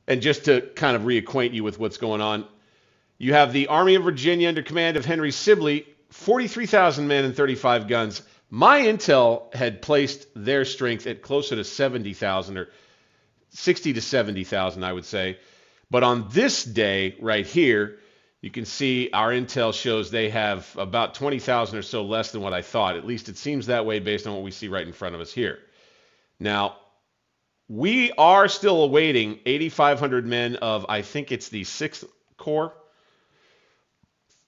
And just to kind of reacquaint you with what's going on, you have the Army of Virginia under command of Henry Sibley, 43,000 men and 35 guns. My intel had placed their strength at closer to 70,000 or 60 to 70,000, I would say. But on this day right here, you can see our intel shows they have about 20,000 or so less than what I thought. At least it seems that way based on what we see right in front of us here. Now, we are still awaiting 8,500 men of, I think it's the 6th Corps.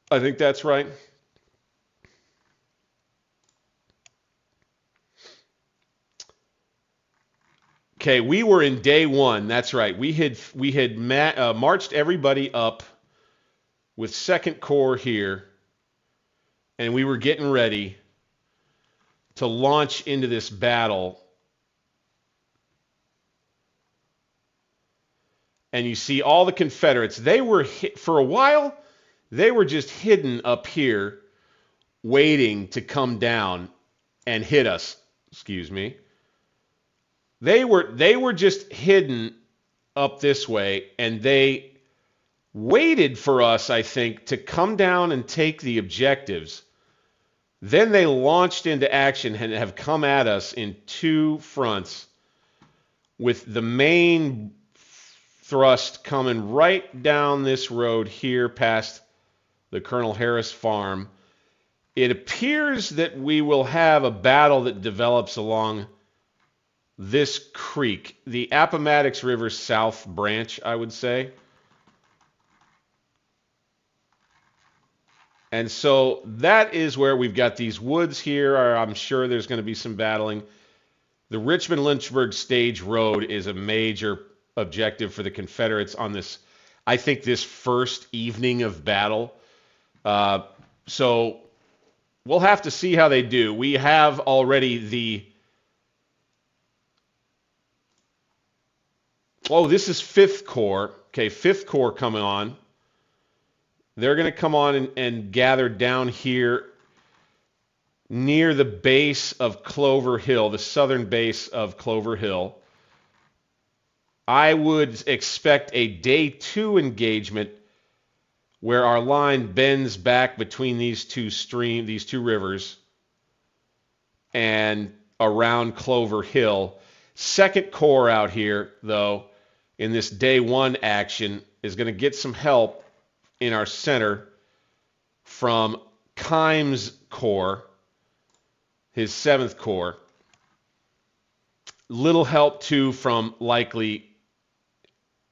I think that's right. Okay, we were in day one. That's right. We had marched everybody up with 2nd Corps here, and we were getting ready to launch into this battle. And you see all the Confederates. They were for a while. They were just hidden up here, waiting to come down and hit us. Excuse me. They were just hidden up this way, and they waited for us, I think, to come down and take the objectives. Then they launched into action and have come at us in 2 fronts, with the main thrust coming right down this road here past the Colonel Harris farm. It appears that we will have a battle that develops along this creek, the Appomattox River South Branch, I would say. And so that is where we've got these woods here. I'm sure there's going to be some battling. The Richmond-Lynchburg Stage Road is a major objective for the Confederates on this, I think, this first evening of battle. So we'll have to see how they do. We have already the... Oh, this is 5th Corps. Okay, 5th Corps coming on. They're going to come on and gather down here near the base of Clover Hill, the southern base of Clover Hill. I would expect a day 2 engagement where our line bends back between these two rivers and around Clover Hill. 2nd Corps out here, though, in this day 1 action, is going to get some help in our center from Kimes' Corps, his 7th Corps. Little help, too, from likely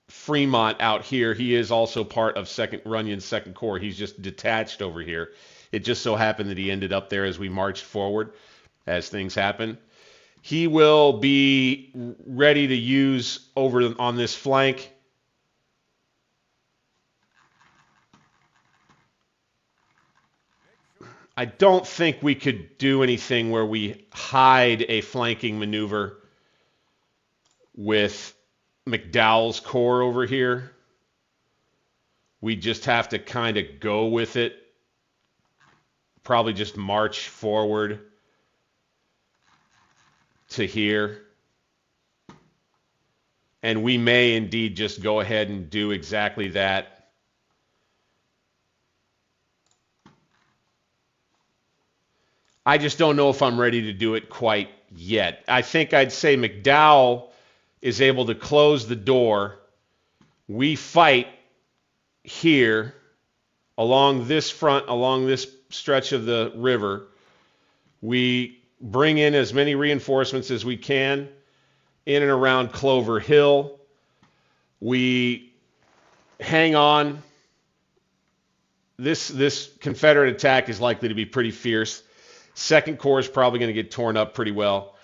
Fremont out here. He is also part of Runyon's 2nd Corps. He's just detached over here. It just so happened that he ended up there as we marched forward, as things happen. He will be ready to use over on this flank. I don't think we could do anything where we hide a flanking maneuver with McDowell's Corps over here. We just have to kind of go with it. Probably just march forward to here. And we may indeed just go ahead and do exactly that. I just don't know if I'm ready to do it quite yet. I think I'd say McDowell is able to close the door. We fight here along this front, along this stretch of the river. We bring in as many reinforcements as we can in and around Clover Hill. We hang on. This Confederate attack is likely to be pretty fierce. 2nd Corps is probably going to get torn up pretty well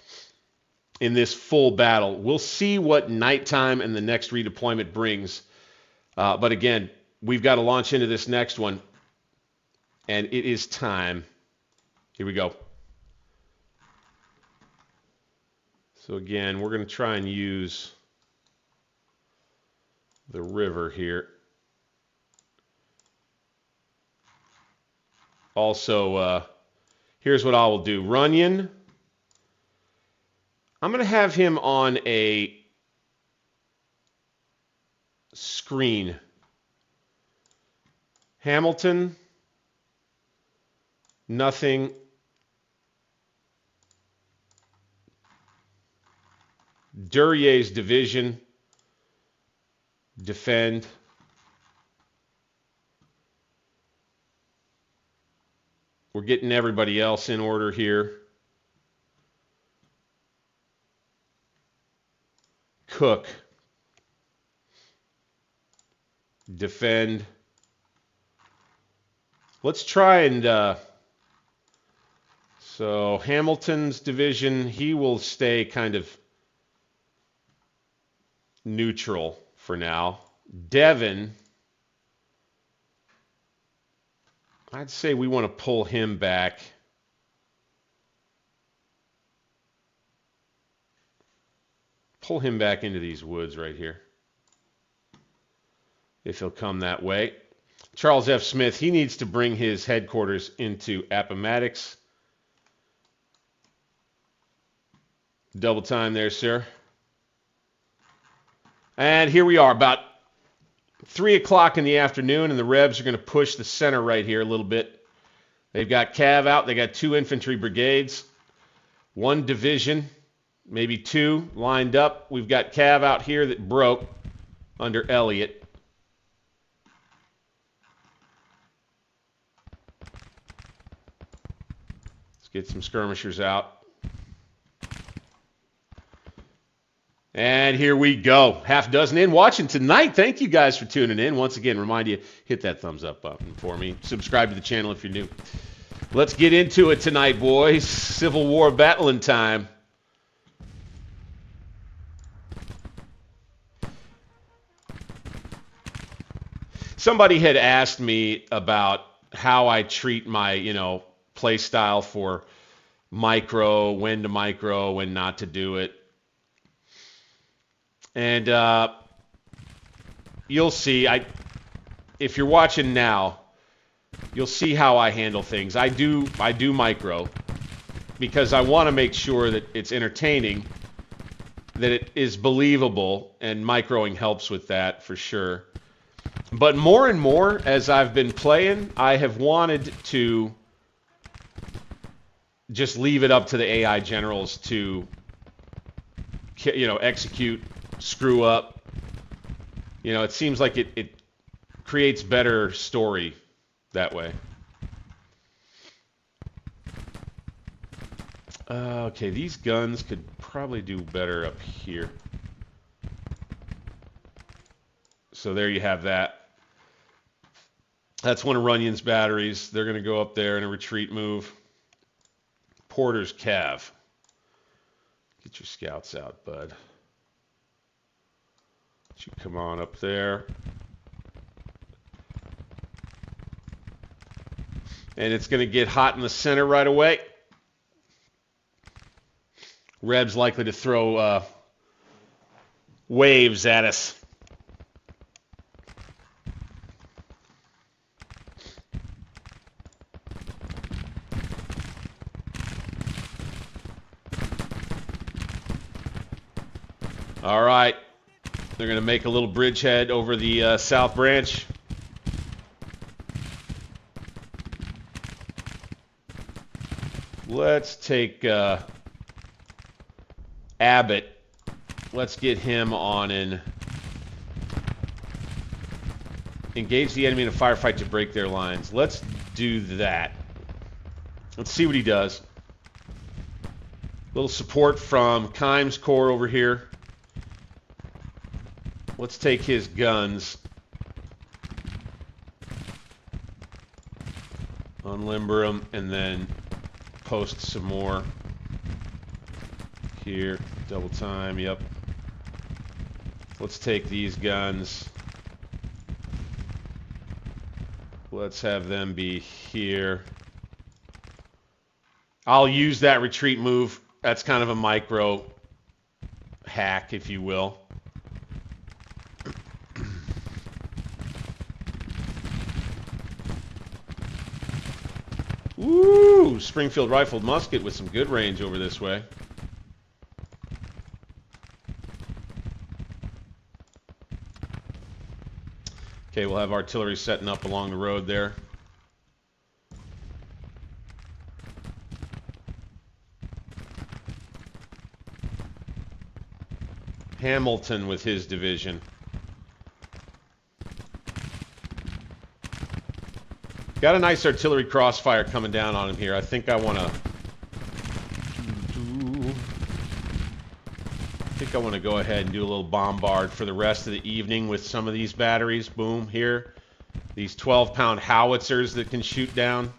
in this full battle. We'll see what nighttime and the next redeployment brings. But again, we've got to launch into this next one. And it is time. Here we go. So again, we're going to try and use the river here. Also, here's what I will do. Runyon, I'm going to have him on a screen. Hamilton, nothing. Duryea's division, defend. We're getting everybody else in order here. Cook, defend. Let's try and, so Hamilton's division, he will stay kind of neutral for now. Devon, I'd say we want to pull him back. Pull him back into these woods right here, if he'll come that way. Charles F. Smith, he needs to bring his headquarters into Appomattox. Double time there, sir. And here we are, about 3 o'clock in the afternoon, and the Rebs are going to push the center right here a little bit. They've got Cav out. They got 2 infantry brigades, 1 division, maybe 2 lined up. We've got Cav out here that broke under Elliott. Let's get some skirmishers out. And here we go. Half dozen in. Watching tonight. Thank you guys for tuning in. Once again, remind you, hit that thumbs up button for me. Subscribe to the channel if you're new. Let's get into it tonight, boys. Civil War battling time. Somebody had asked me about how I treat my, play style for micro, when to micro, when not to do it. And you'll see, if you're watching now, you'll see how I handle things. I do micro because I want to make sure that it's entertaining, that it is believable, and microing helps with that for sure. But more and more, as I've been playing, I have wanted to just leave it up to the AI generals to, execute, screw up. It seems like it creates better story that way. Okay, these guns could probably do better up here. So there you have that. That's one of Runyon's batteries. They're going to go up there in a retreat move. Porter's Cav. Get your scouts out, bud. You come on up there. And it's going to get hot in the center right away. Reb's likely to throw waves at us. All right. They're going to make a little bridgehead over the south branch. Let's take Abbott. Let's get him on and engage the enemy in a firefight to break their lines. Let's do that. Let's see what he does. A little support from Kimes' corps over here. Let's take his guns, unlimber them, and then post some more here. Double time, yep. Let's take these guns. Let's have them be here. I'll use that retreat move. That's kind of a micro hack, if you will. Woo! Springfield rifled musket with some good range over this way. Okay, we'll have artillery setting up along the road there. Hamilton with his division. Got a nice artillery crossfire coming down on him here. I think I want to go ahead and do a little bombard for the rest of the evening with some of these batteries. Boom, here. These 12-pound howitzers that can shoot down.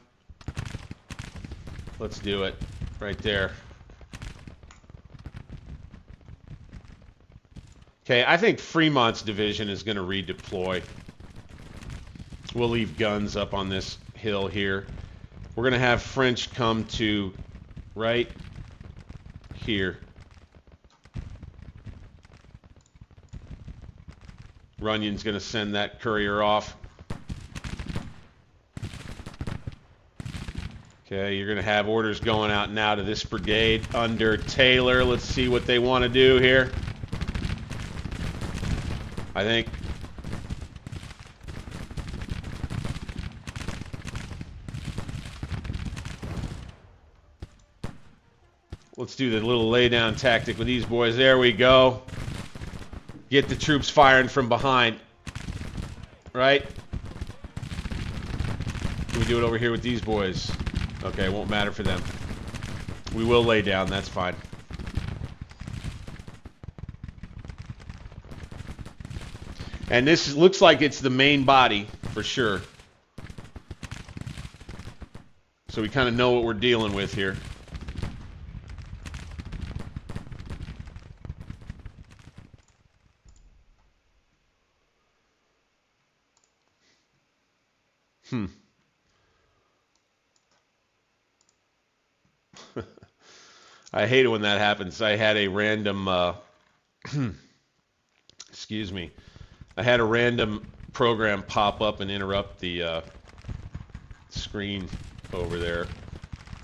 Let's do it right there. Okay, I think Fremont's division is going to redeploy. We'll leave guns up on this hill here. We're going to have French come to right here. Runyon's going to send that courier off. Okay, you're going to have orders going out now to this brigade under Taylor. Let's see what they want to do here. I think let's do the little laydown tactic with these boys. There we go. Get the troops firing from behind. Right? Can we do it over here with these boys? Okay, it won't matter for them. We will lay down, that's fine. And this looks like it's the main body for sure. So we kind of know what we're dealing with here. I hate it when that happens. I had a random excuse me. I had a random program pop up and interrupt the screen over there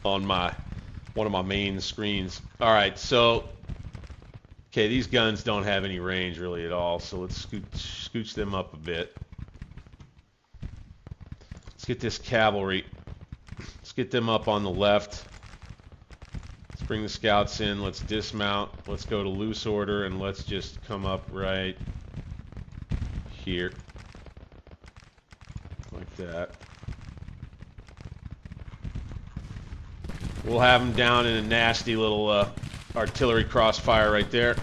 on one of my main screens. All right, so okay, these guns don't have any range really at all, so let's scooch them up a bit. Let's get this cavalry. Let's get them up on the left. Let's bring the scouts in. Let's dismount. Let's go to loose order, and let's just come up right here. Like that. We'll have them down in a nasty little artillery crossfire right there.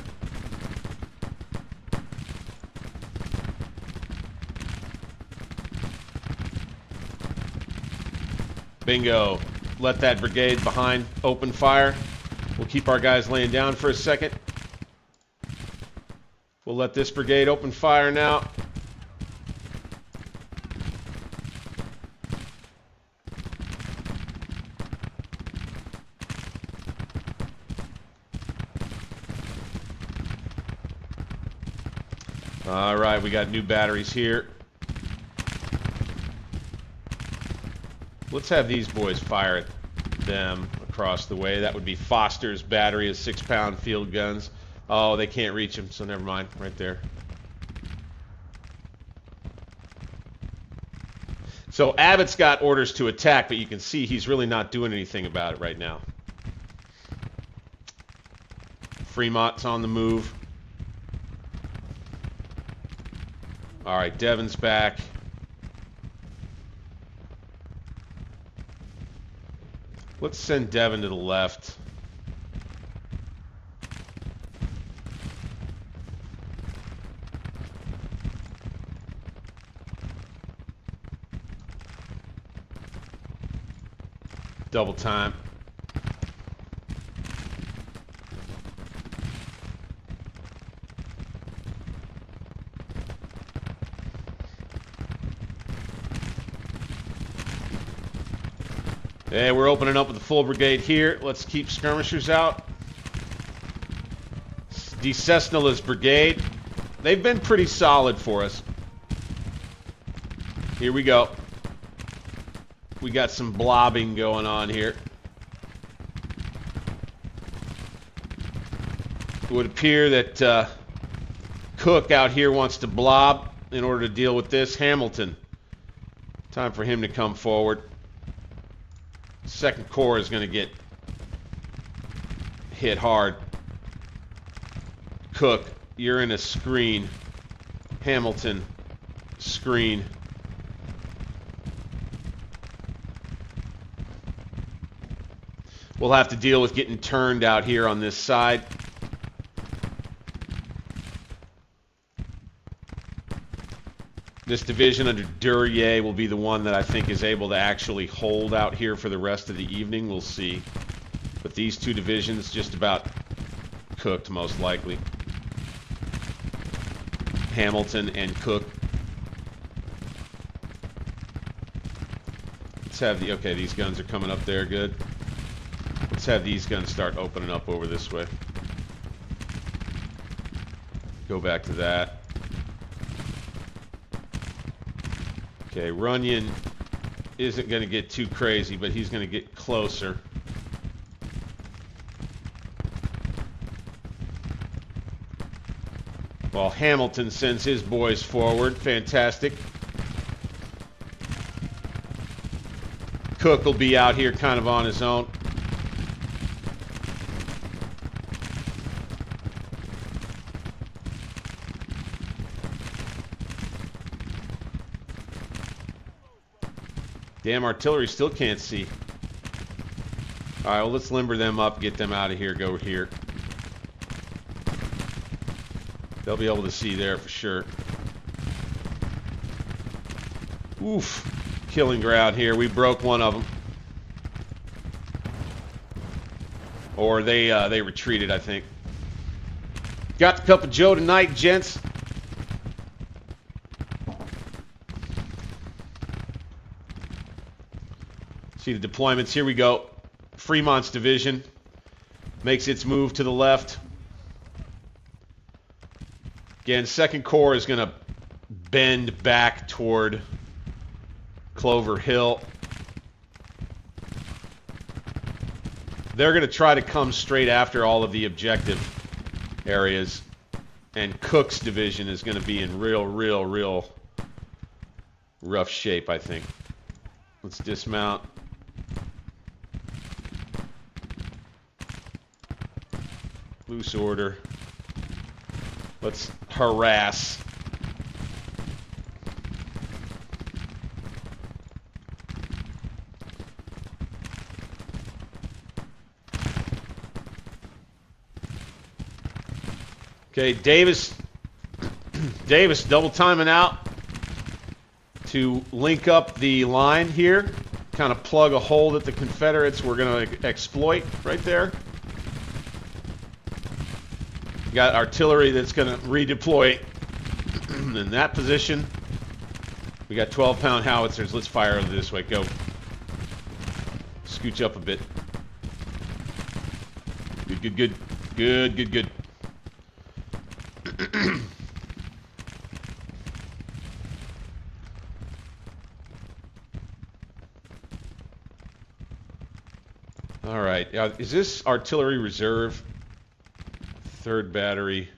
Bingo. Let that brigade behind open fire. We'll keep our guys laying down for a second. We'll let this brigade open fire now. All right, we got new batteries here. Let's have these boys fire at them across the way. That would be Foster's battery of 6-pound field guns. Oh, they can't reach them, so never mind. Right there. So Abbott's got orders to attack, but you can see he's really not doing anything about it right now. Fremont's on the move. All right, Devon's back. Let's send Devon to the left. Double time. Hey, we're opening up with the full brigade here. Let's keep skirmishers out. DeCessnola's brigade. They've been pretty solid for us. Here we go. We got some blobbing going on here. It would appear that Cook out here wants to blob. in order to deal with this. Hamilton. Time for him to come forward. Second Corps is going to get hit hard. Cook, you're in a screen. Hamilton, screen. We'll have to deal with getting turned out here on this side. This division under Duryea will be the one that I think is able to actually hold out here for the rest of the evening. We'll see. But these two divisions just about cooked, most likely. Hamilton and Cook. Let's have the... Okay, these guns are coming up there. Good. Let's have these guns start opening up over this way. Go back to that. Okay, Runyon isn't going to get too crazy, but he's going to get closer. While Hamilton sends his boys forward. Fantastic. Cook will be out here kind of on his own. Damn, artillery still can't see. All right, well, let's limber them up, get them out of here, go here. They'll be able to see there for sure. Oof. Killing ground here. We broke one of them. Or they retreated, I think. Got the cup of Joe tonight, gents. See the deployments. Here we go. Fremont's division makes its move to the left. Again, Second Corps is going to bend back toward Clover Hill. They're going to try to come straight after all of the objective areas. And Cook's division is going to be in real rough shape, I think. Let's dismount. Loose order. Let's harass. Okay, Davis double timing out to link up the line here. Kind of plug a hole that the Confederates were going to exploit right there. Got artillery that's going to redeploy in that position. We got 12-pound howitzers. Let's fire this way. Go. Scooch up a bit. Good. All right. Is this artillery reserve? Third battery.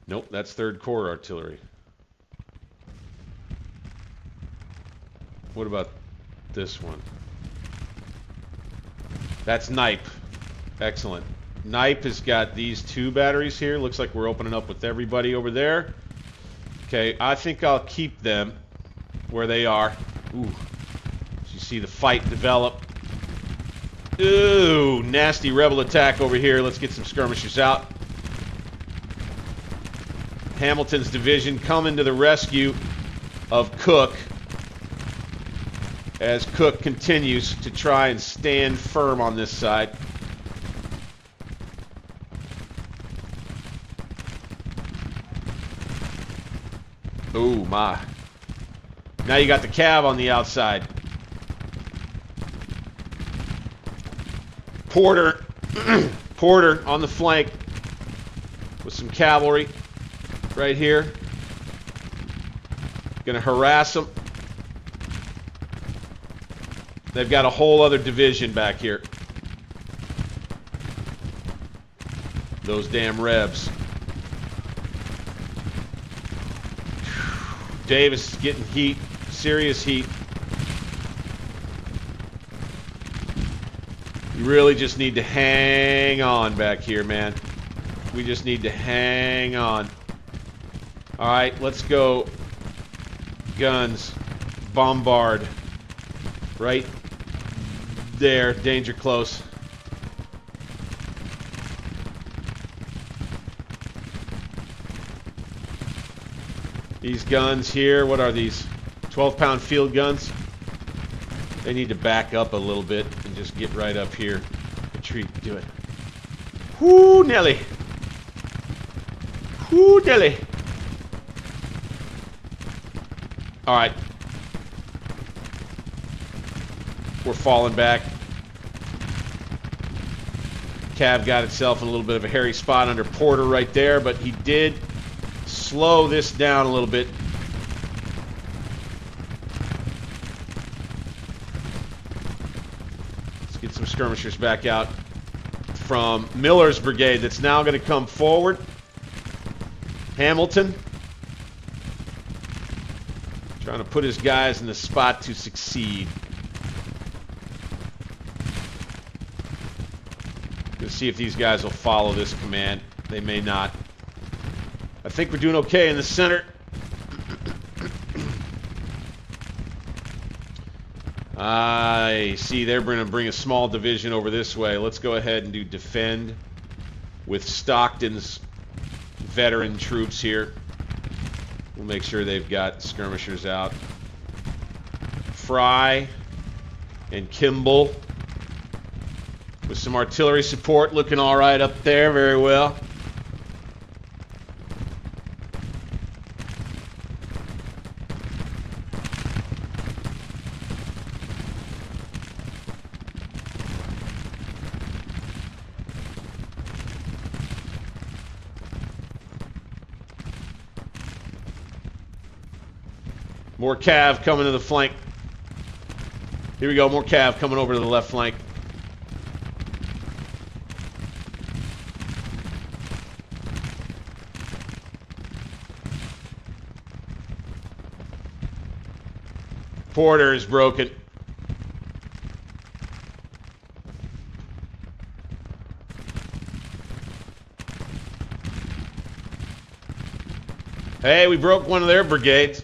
Nope, that's Third Corps artillery. What about this one? That's Knipe. Excellent. Knipe has got these two batteries here. Looks like we're opening up with everybody over there. Okay, I think I'll keep them where they are. Ooh. You see the fight develop. Ooh, nasty rebel attack over here. Let's get some skirmishers out. Hamilton's division coming to the rescue of Cook as Cook continues to try and stand firm on this side. Ooh, my. Now you got the cav on the outside. Porter on the flank with some cavalry right here. Gonna harass them. They've got a whole other division back here. Those damn Rebs. Davis is getting heat, serious heat. You really just need to hang on back here, man. We just need to hang on. All right, let's go. Guns. Bombard. Right there. Danger close. These guns here, what are these? 12-pound field guns? They need to back up a little bit and just get right up here. Retreat, do it. Whoo, Nelly. Whoo, Nelly. All right. We're falling back. Cav got itself in a little bit of a hairy spot under Porter right there, but he did slow this down a little bit. Let's get some skirmishers back out from Miller's brigade that's now going to come forward. Hamilton trying to put his guys in the spot to succeed. Let's see if these guys will follow this command. They may not. I think we're doing okay in the center. I see they're going to bring a small division over this way. Let's go ahead and do defend with Stockton's veteran troops here. We'll make sure they've got skirmishers out. Fry and Kimball with some artillery support, looking all right up there, very well. More cav coming to the flank. Here we go, more cav coming over to the left flank. Porter is broken. Hey, we broke one of their brigades.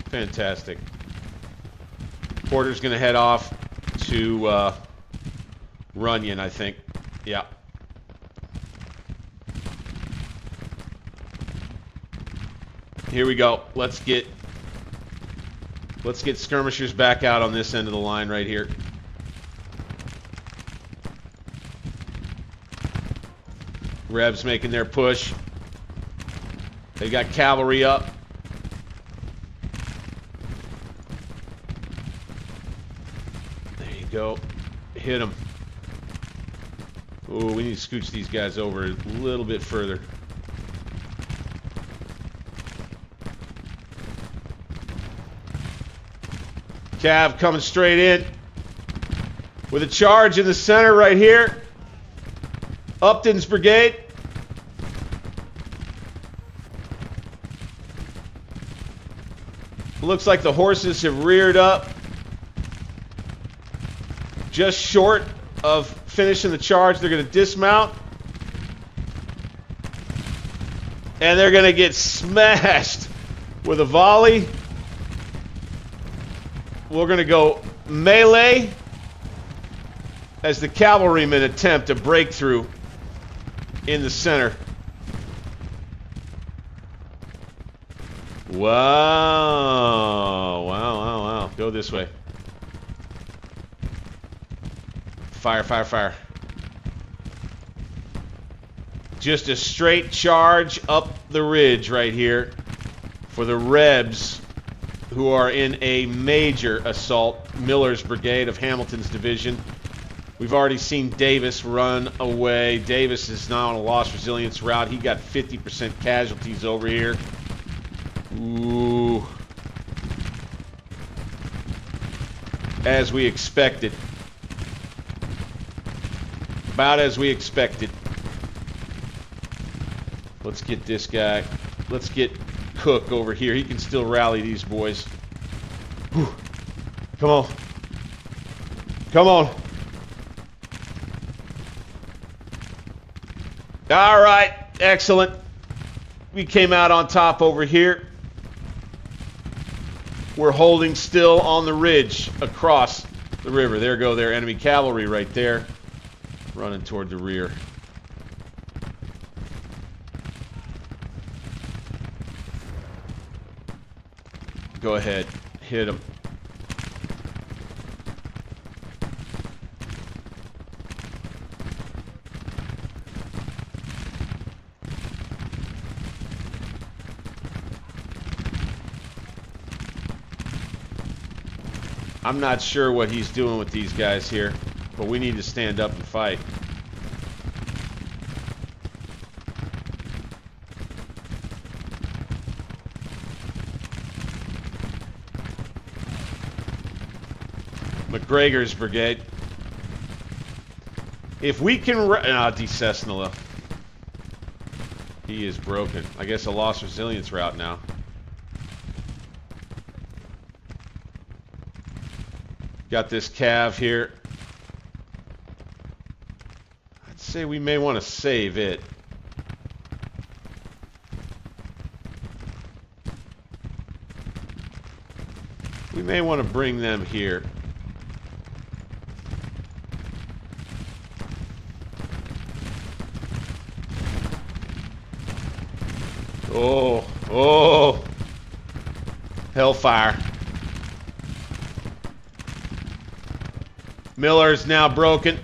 Fantastic. Porter's going to head off to Runyon, I think. Yeah. Here we go. Let's get skirmishers back out on this end of the line right here. Rebs making their push. They got cavalry up. There you go. Hit them. Oh, we need to scooch these guys over a little bit further. Cav coming straight in with a charge in the center right here. Upton's brigade. Looks like the horses have reared up just short of finishing the charge. They're going to dismount. And they're going to get smashed with a volley. We're going to go melee as the cavalrymen attempt a breakthrough in the center. Wow. Wow, wow, wow. Go this way. Fire, fire, fire. Just a straight charge up the ridge right here for the Rebs, who are in a major assault. Miller's brigade of Hamilton's division. We've already seen Davis run away. Davis is now on a lost resilience route. He got 50% casualties over here. Ooh. As we expected. About as we expected. Let's get this guy. Let's get Cook over here. He can still rally these boys. Whew. Come on. Come on. All right. Excellent. We came out on top over here. We're holding still on the ridge across the river. There go their enemy cavalry right there. Running toward the rear. Go ahead. Hit them. I'm not sure what he's doing with these guys here, but we need to stand up and fight. McGregor's brigade. If we can... DeCessnola. He is broken. I guess a lost resilience route now. Got this cav here. I'd say we may want to save it. We may want to bring them here. Oh, oh. Hellfire. Miller's now broken.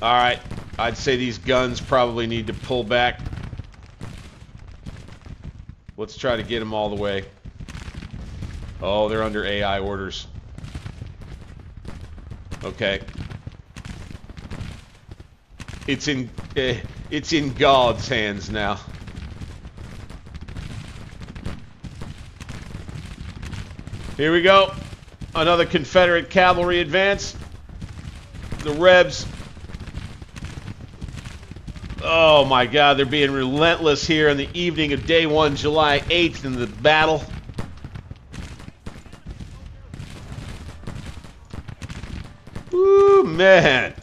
All right, I'd say these guns probably need to pull back. Let's try to get them all the way. Oh, they're under AI orders. Okay. It's in God's hands now. Here we go. Another Confederate cavalry advance. The Rebs. Oh my God, they're being relentless here in the evening of day 1, July 8th in the battle. Woo, man.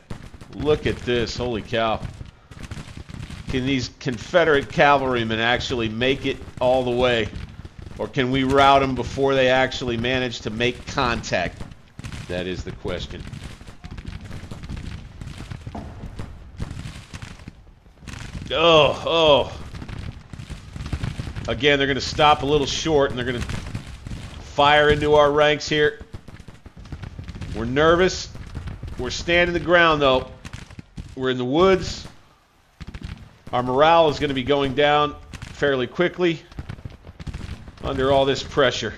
Look at this. Holy cow. Can these Confederate cavalrymen actually make it all the way? Or can we rout them before they actually manage to make contact? That is the question. Oh. Again, they're going to stop a little short, and they're going to fire into our ranks here. We're nervous. We're standing the ground, though. We're in the woods. Our morale is going to be going down fairly quickly under all this pressure.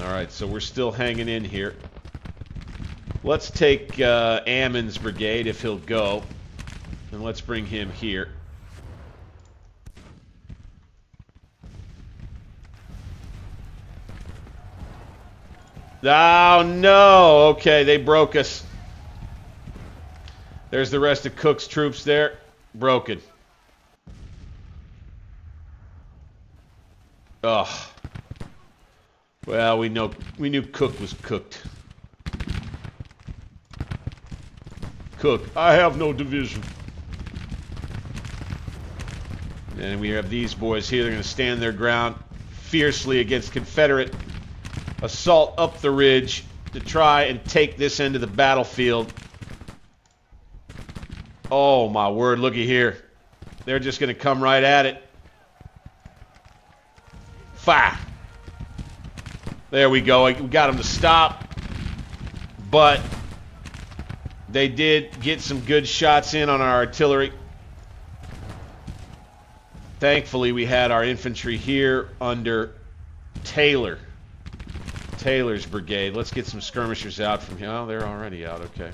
All right, so we're still hanging in here. Let's take Ammon's brigade, if he'll go, and let's bring him here. Oh, no. Okay, they broke us. There's the rest of Cook's troops there. Broken. Oh. Well, we knew Cook was cooked. Cook, I have no division. And we have these boys here. They're going to stand their ground fiercely against Confederate assault up the ridge to try and take this end of the battlefield. Oh my word, looky here. They're just going to come right at it. Fire. There we go. We got them to stop. But they did get some good shots in on our artillery. Thankfully, we had our infantry here under Taylor's brigade. Let's get some skirmishers out from here. Oh, they're already out. Okay.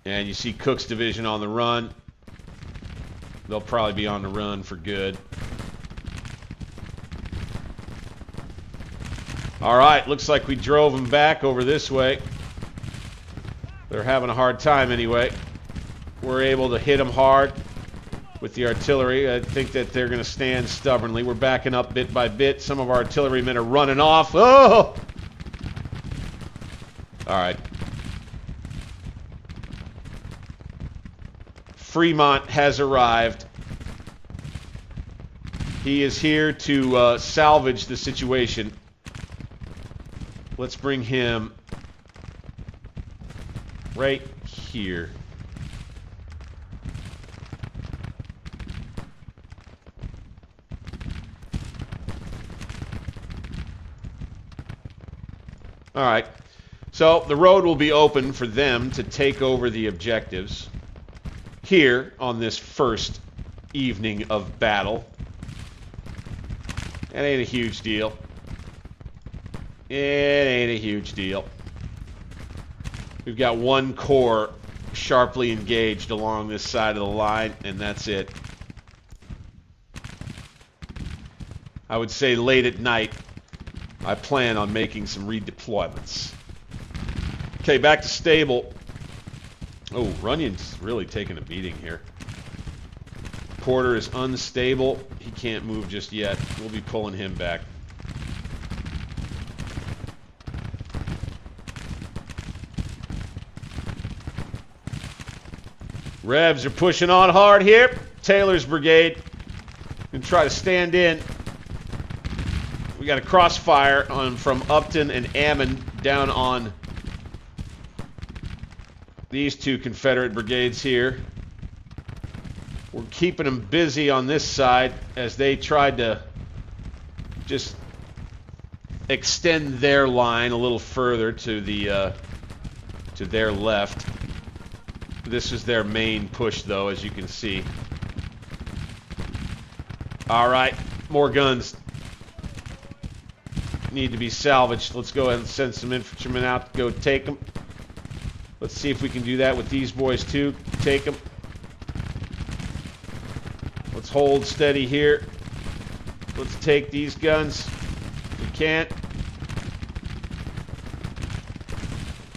And you see Cook's division on the run. They'll probably be on the run for good. All right, looks like we drove them back over this way. They're having a hard time anyway. We're able to hit them hard with the artillery. I think that they're going to stand stubbornly. We're backing up bit by bit. Some of our artillerymen are running off. Oh! All right. Fremont has arrived. He is here to salvage the situation. Let's bring him right here. All right. So the road will be open for them to take over the objectives here on this first evening of battle. That ain't a huge deal. It ain't a huge deal. We've got one corps sharply engaged along this side of the line, and that's it. I would say late at night, I plan on making some redeployments. Okay, back to stable. Oh, Runyon's really taking a beating here. Porter is unstable. He can't move just yet. We'll be pulling him back. Rebs are pushing on hard here. Taylor's brigade gonna try to stand in. We got a crossfire on from Upton and Ammon down on these two Confederate brigades here. We're keeping them busy on this side as they tried to just extend their line a little further to the to their left. This is their main push, though, as you can see. All right, more guns need to be salvaged. Let's go ahead and send some infantrymen out to go take them. Let's see if we can do that with these boys, too. Take them. Let's hold steady here. Let's take these guns. If we can't.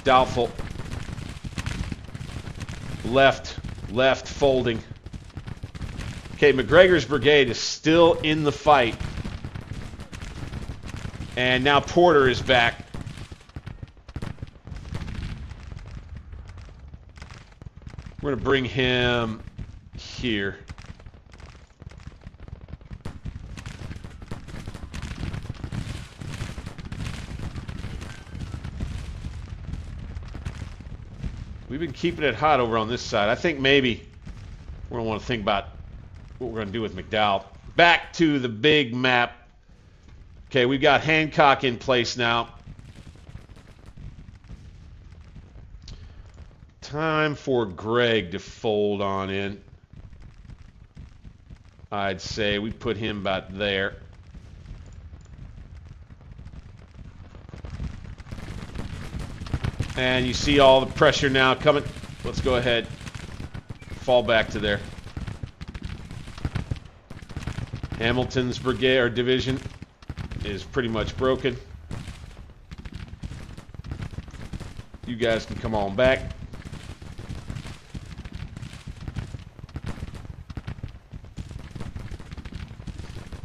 Doubtful. Left folding. Okay, McGregor's brigade is still in the fight. And now Porter is back. We're going to bring him here. We've been keeping it hot over on this side. I think maybe we're going to want to think about what we're going to do with McDowell. Back to the big map. Okay, we've got Hancock in place now. Time for Gregg to fold on in. I'd say we put him about there. And you see all the pressure now coming. Let's go ahead. Fall back to there. Hamilton's brigade or division is pretty much broken. You guys can come on back.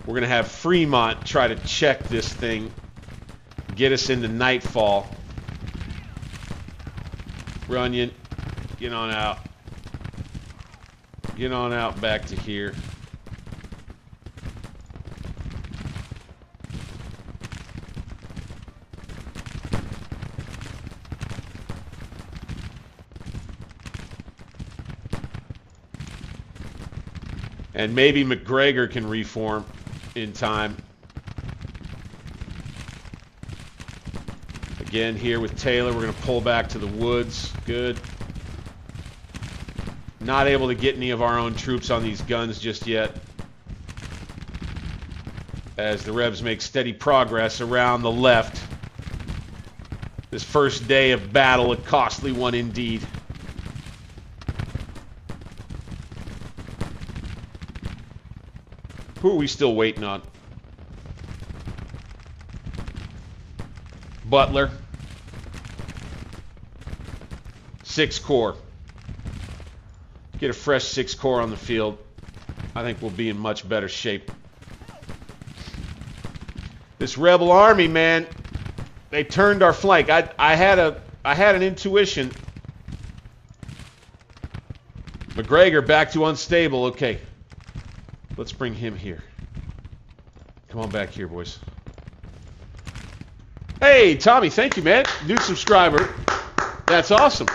We're going to have Fremont try to check this thing, get us into nightfall. Runyon, get on out. Get on out back to here. And maybe McGregor can reform in time. Again, here with Taylor, we're going to pull back to the woods. Good. Not able to get any of our own troops on these guns just yet, as the Rebs make steady progress around the left. This first day of battle, a costly one indeed. Who are we still waiting on? Butler. 6 Corps. Get a fresh 6 Corps on the field. I think we'll be in much better shape. This rebel army, man, they turned our flank. I had an intuition. McGregor back to unstable. Okay. Let's bring him here. Come on back here, boys. Hey, Tommy, thank you, man. New subscriber. That's awesome.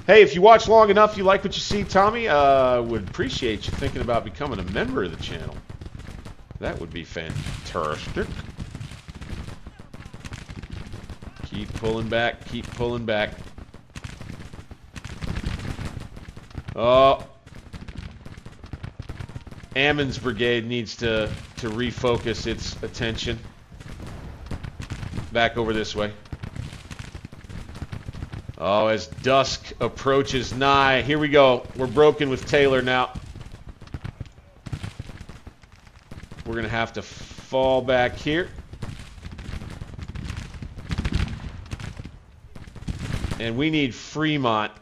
Hey, if you watch long enough, you like what you see, Tommy, would appreciate you thinking about becoming a member of the channel. That would be fantastic. Keep pulling back. Keep pulling back. Oh. Ammon's brigade needs to refocus its attention. Back over this way. Oh, as dusk approaches nigh. Here we go. We're broken with Taylor now. We're going to have to fall back here. And we need Fremont.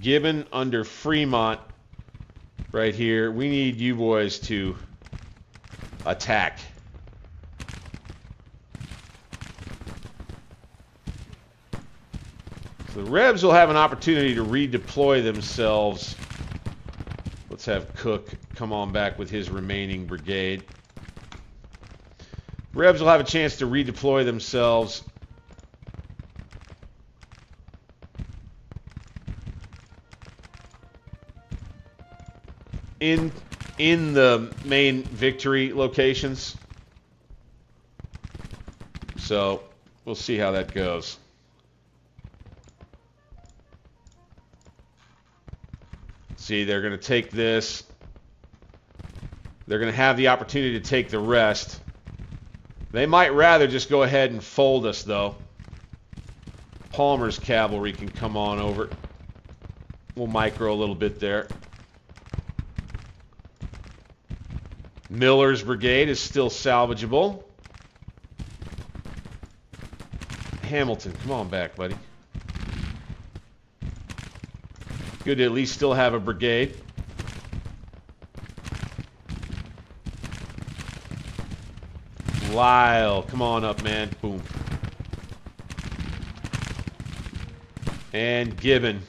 Gibbon under Fremont right here. We need you boys to attack. So the Rebs will have an opportunity to redeploy themselves. Let's have Cook come on back with his remaining brigade. Rebs will have a chance to redeploy themselves. In the main victory locations. So we'll see how that goes. See, they're going to take this. They're going to have the opportunity to take the rest. They might rather just go ahead and fold us, though. Palmer's cavalry can come on over. We'll micro a little bit there. Miller's brigade is still salvageable. Hamilton, come on back, buddy. Good to at least still have a brigade. Lyle, come on up, man. Boom. And Gibbon.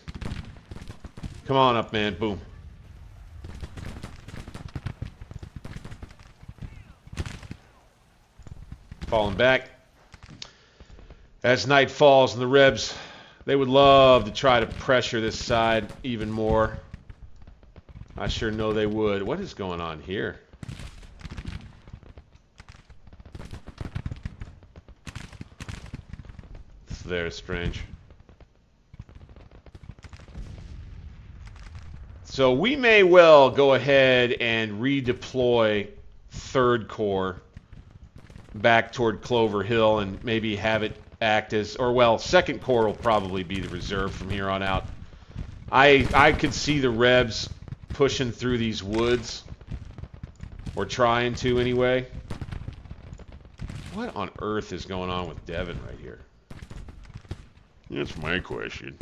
Come on up, man. Boom. Falling back. As night falls and the Rebs, they would love to try to pressure this side even more. I sure know they would. What is going on here? It's very strange. So we may well go ahead and redeploy 3rd Corps back toward Clover Hill and maybe have it act as, or well, 2nd Corps will probably be the reserve from here on out. I could see the Rebs pushing through these woods, or trying to anyway. What on earth is going on with Devon right here? That's my question.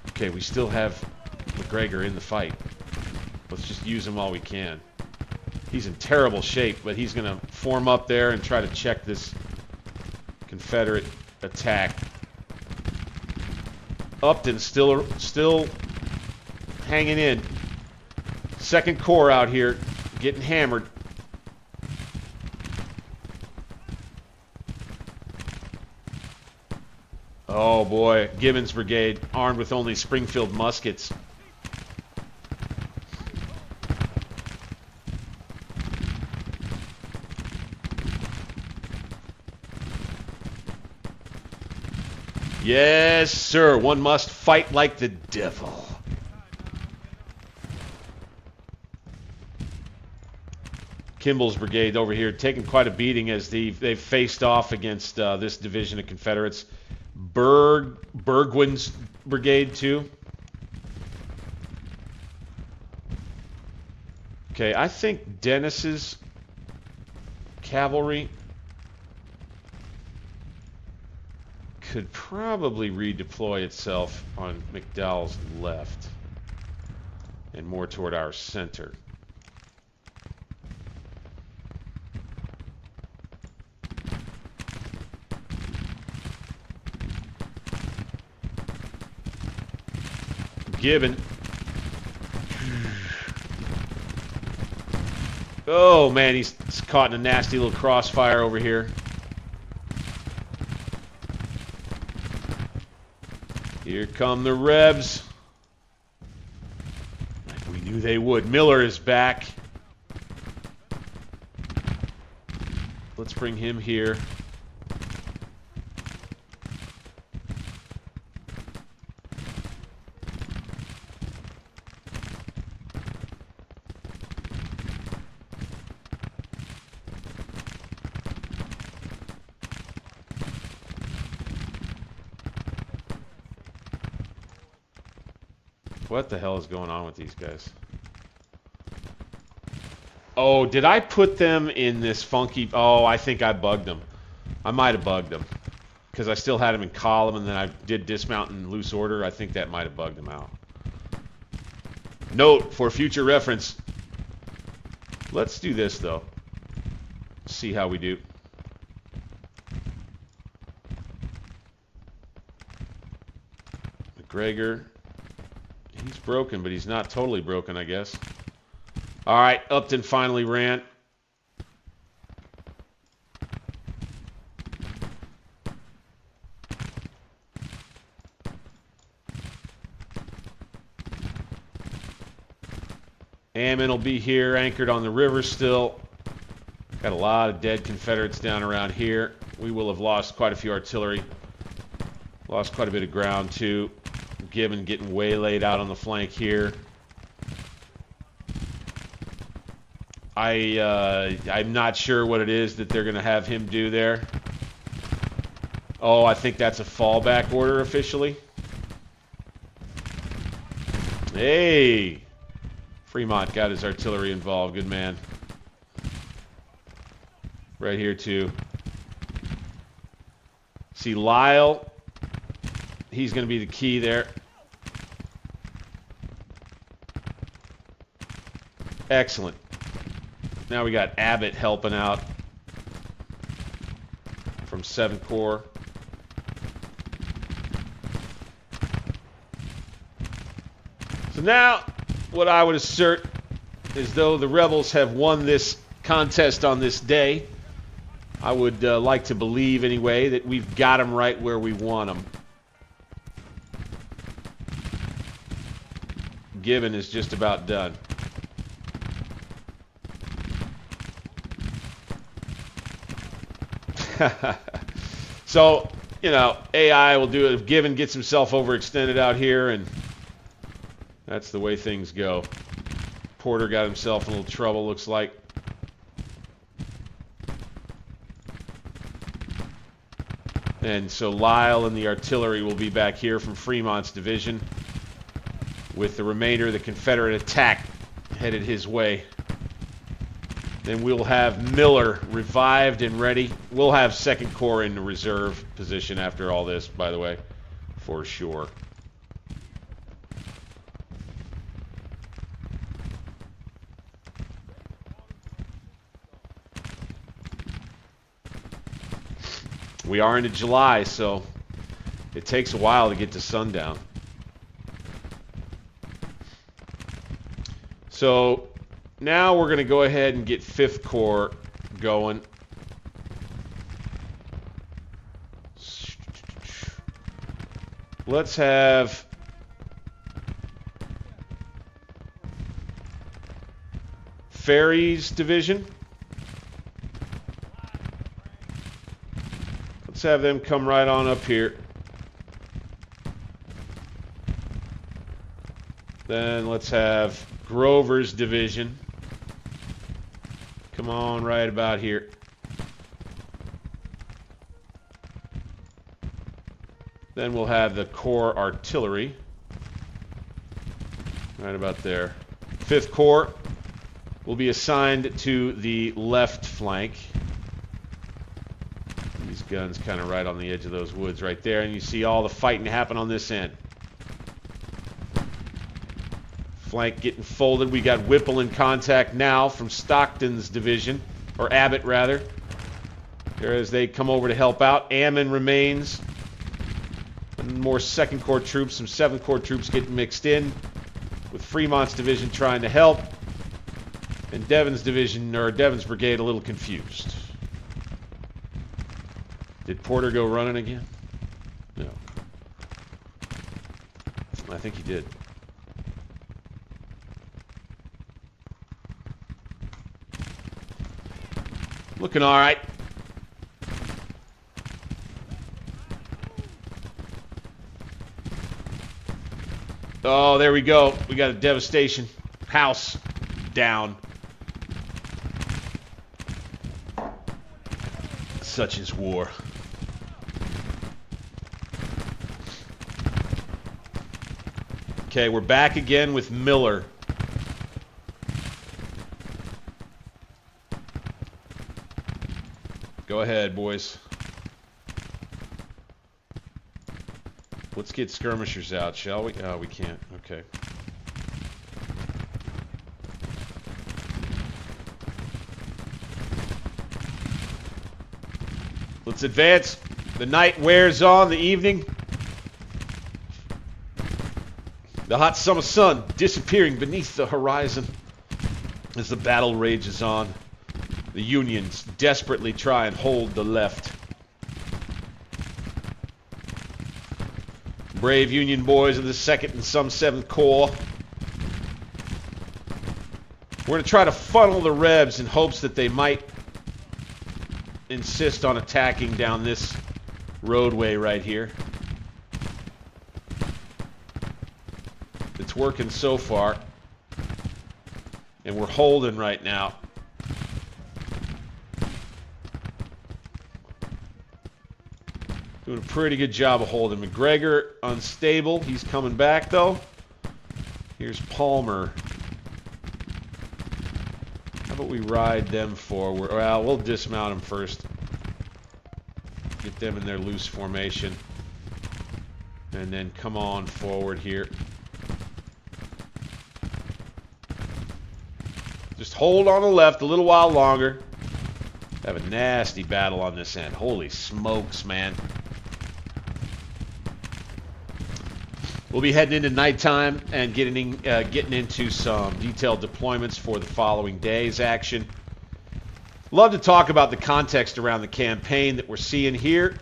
Okay, we still have McGregor in the fight. Let's just use him while we can. He's in terrible shape, but he's going to form up there and try to check this Confederate attack. Upton still hanging in. 2nd Corps out here getting hammered. Oh boy, Gibbon's brigade armed with only Springfield muskets. Yes, sir. One must fight like the devil. Kimball's brigade over here taking quite a beating as they've faced off against this division of Confederates. Burgwin's brigade too. Okay, I think Dennis's cavalry could probably redeploy itself on McDowell's left and more toward our center. Gibbon. Oh man, he's caught in a nasty little crossfire over here. Here come the Rebs. Like we knew they would. Miller is back. Let's bring him here. What the hell is going on with these guys? Oh, did I put them in this funky... Oh, I think I bugged them. I might have bugged them. Because I still had them in column, and then I did dismount in loose order. I think that might have bugged them out. Note for future reference. Let's do this, though. See how we do. McGregor... He's broken, but he's not totally broken, I guess. All right, Upton finally ran. Ammon will be here, anchored on the river still. Got a lot of dead Confederates down around here. We will have lost quite a few artillery. Lost quite a bit of ground, too. Gibbon getting waylaid out on the flank here. I'm not sure what it is that they're going to have him do there. Oh, I think that's a fallback order officially. Hey! Fremont got his artillery involved. Good man. Right here, too. See, Lyle. He's going to be the key there. Excellent. Now we got Abbott helping out from 7th Corps. So now, what I would assert is though the rebels have won this contest on this day, I would like to believe anyway that we've got them right where we want them. Gibbon is just about done. So, you know, AI will do it if Gibbon gets himself overextended out here, and that's the way things go. Porter got himself in a little trouble, looks like. And so Lyle and the artillery will be back here from Fremont's division, with the remainder of the Confederate attack headed his way. Then we'll have Miller revived and ready. We'll have 2nd Corps in the reserve position after all this, by the way, for sure. We are into July, so it takes a while to get to sundown. So now we're going to go ahead and get 5th Corps going. Let's have Ferry's division. Let's have them come right on up here. Then let's have Grover's division. Come on, right about here. Then we'll have the Corps artillery. Right about there. 5th Corps. will be assigned to the left flank. These guns kind of right on the edge of those woods right there, and you see all the fighting happen on this end. Flank getting folded. We got Whipple in contact now from Stockton's division, or Abbott rather. There as they come over to help out. Ammon remains. And more 2nd Corps troops, some 7th Corps troops getting mixed in, with Fremont's division trying to help, and Devon's division, or Devon's brigade, a little confused. Did Porter go running again? No. I think he did. Looking all right. Oh, there we go. We got a devastation. House down. Such is war. Okay, we're back again with Miller. Go ahead, boys. Let's get skirmishers out, shall we? Oh, we can't. Okay. Let's advance. The night wears on, the evening. The hot summer sun disappearing beneath the horizon as the battle rages on. The Unions desperately try and hold the left. Brave Union boys of the 2nd and some 7th Corps. We're going to try to funnel the Rebs in hopes that they might insist on attacking down this roadway right here. It's working so far. And we're holding right now. Doing a pretty good job of holding. McGregor unstable. He's coming back though. Here's Palmer. How about we ride them forward? Well, we'll dismount them first. Get them in their loose formation. And then come on forward here. Just hold on the left a little while longer. Have a nasty battle on this end. Holy smokes, man. We'll be heading into nighttime and getting into some detailed deployments for the following day's action. Love to talk about the context around the campaign that we're seeing here.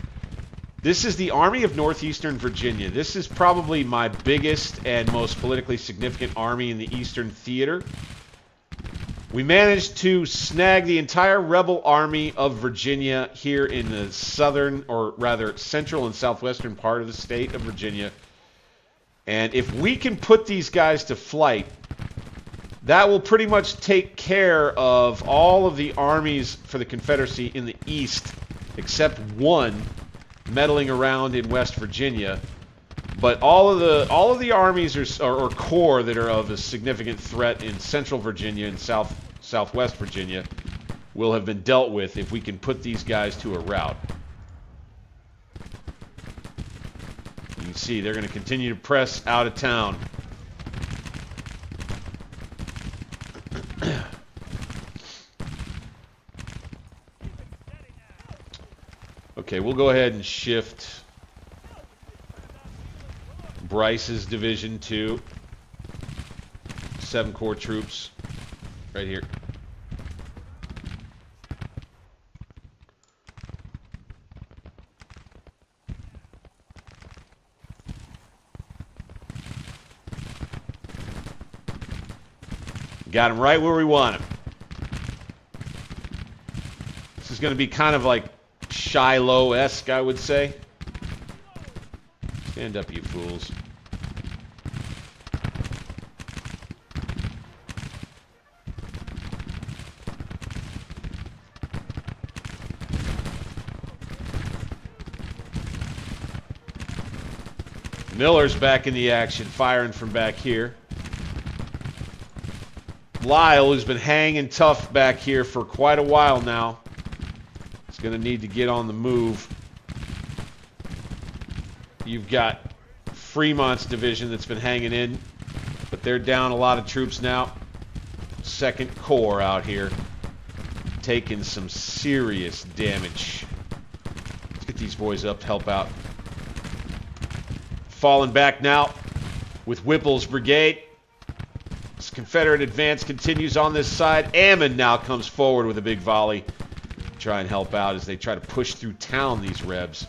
This is the Army of Northeastern Virginia. This is probably my biggest and most politically significant army in the Eastern Theater. We managed to snag the entire rebel army of Virginia here in the southern, or rather central and southwestern part of the state of Virginia. And if we can put these guys to flight, that will pretty much take care of all of the armies for the Confederacy in the east, except one meddling around in West Virginia. But all of the armies or corps that are of a significant threat in central Virginia and southwest Virginia will have been dealt with if we can put these guys to a rout. You can see they're going to continue to press out of town. Okay, we'll go ahead and shift Bryce's division to 7 Corps troops right here. Got him right where we want him. This is going to be kind of like Shiloh-esque, I would say. Stand up, you fools. Miller's back in the action, firing from back here. Lyle, who's been hanging tough back here for quite a while now, is going to need to get on the move. You've got Fremont's division that's been hanging in, but they're down a lot of troops now. 2nd Corps out here, taking some serious damage. Let's get these boys up to help out. Falling back now with Whipple's brigade. This Confederate advance continues on this side. Ammon now comes forward with a big volley. Try and help out as they try to push through town, these Rebs,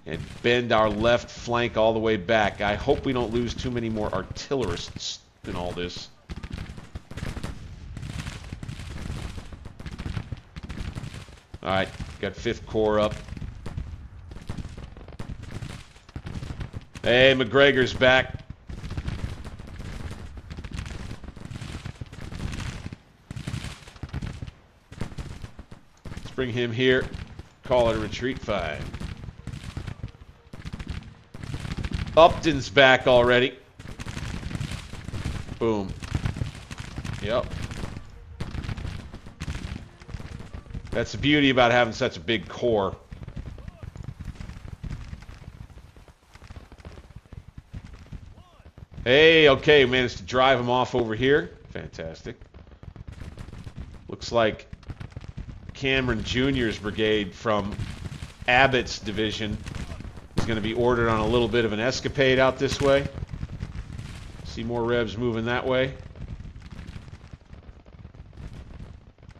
and bend our left flank all the way back. I hope we don't lose too many more artillerists in all this. All right, got 5th Corps up. Hey, McGregor's back. Let's bring him here. Call it a retreat. Fine. Upton's back already. Boom. Yep. That's the beauty about having such a big corps. Hey, okay, managed to drive him off over here. Fantastic. Looks like Cameron Jr.'s brigade from Abbott's division is going to be ordered on a little bit of an escapade out this way. See more Rebs moving that way.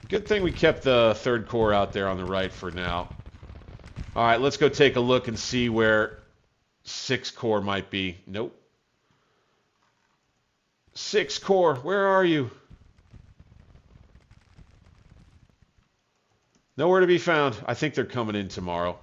Good thing we kept the 3rd Corps out there on the right for now. All right, let's go take a look and see where 6th Corps might be. Nope. 6th Corps, where are you? Nowhere to be found. I think they're coming in tomorrow.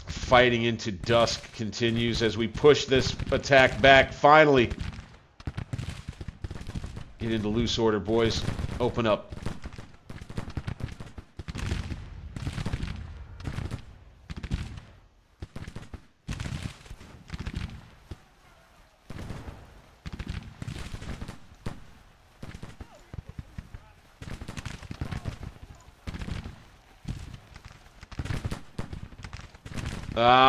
Fighting into dusk continues as we push this attack back. Finally, get into loose order, boys. Open up.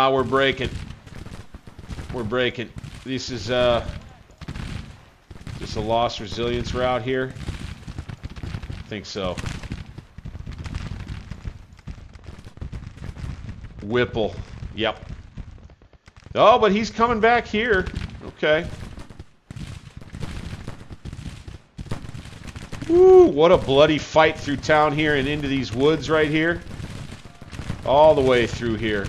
We're breaking. We're breaking. This is just a lost resilience route here. I think so. Whipple. Yep. Oh, but he's coming back here. Okay. Woo, what a bloody fight through town here and into these woods right here. All the way through here.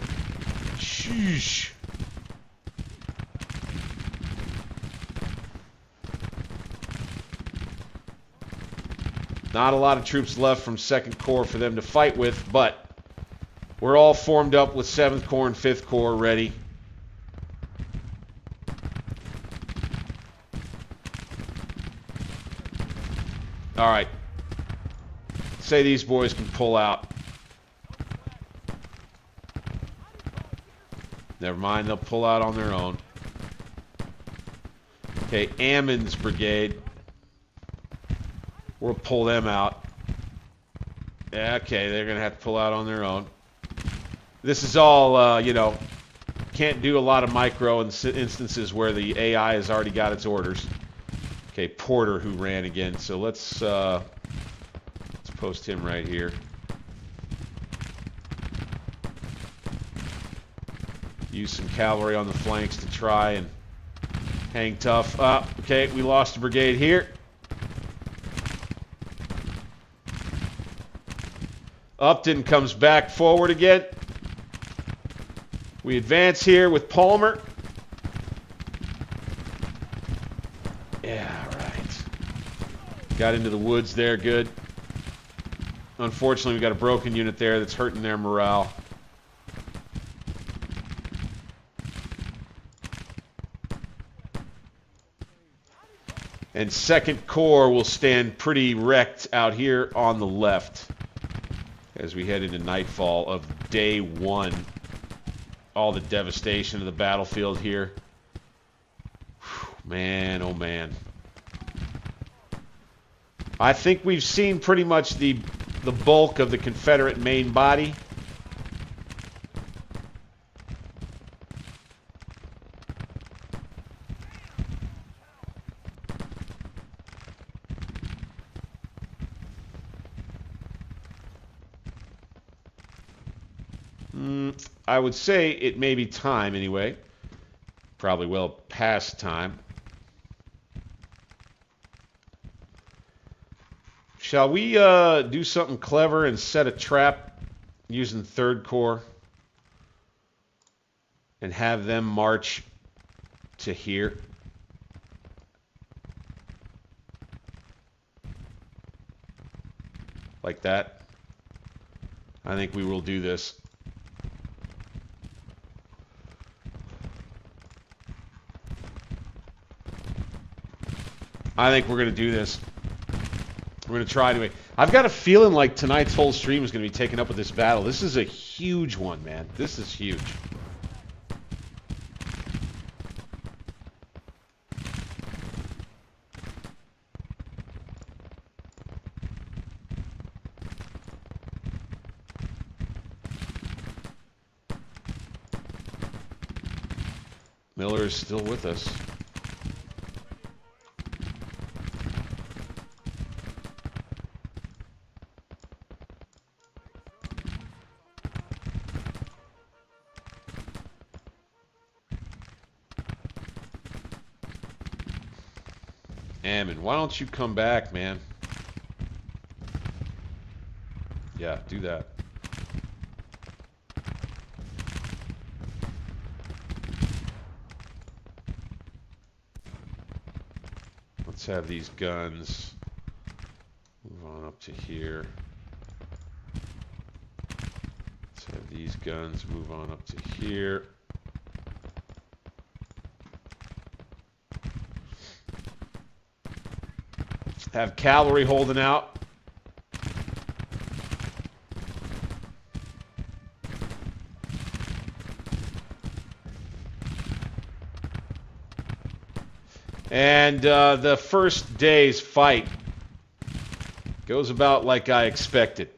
Sheesh. Not a lot of troops left from 2nd Corps for them to fight with, but we're all formed up with 7th Corps and 5th Corps ready. All right. Say these boys can pull out. Never mind, they'll pull out on their own. Okay, Ammon's brigade. We'll pull them out. Yeah, okay, they're going to have to pull out on their own. This is all, you know, can't do a lot of micro instances where the AI has already got its orders. Okay, Porter who ran again. So let's post him right here. Use some cavalry on the flanks to try and hang tough. Okay, we lost a brigade here. Upton comes back forward again. We advance here with Palmer. Yeah, right. Got into the woods there, good. Unfortunately, we got a broken unit there that's hurting their morale. And 2nd Corps will stand pretty wrecked out here on the left as we head into nightfall of day 1 all the devastation of the battlefield here. Whew, man, oh man. I think we've seen pretty much the bulk of the Confederate main body. I would say it may be time anyway. Probably well past time. Shall we do something clever and set a trap using 3rd Corps and have them march to here? Like that? I think we will do this. I think we're going to do this. We're going to try anyway. I've got a feeling like tonight's whole stream is going to be taken up with this battle. This is a huge one, man. This is huge. Miller is still with us. Ammon, why don't you come back, man? Yeah, do that. Let's have these guns move on up to here. Let's have these guns move on up to here. Have cavalry holding out. And the first day's fight goes about like I expected.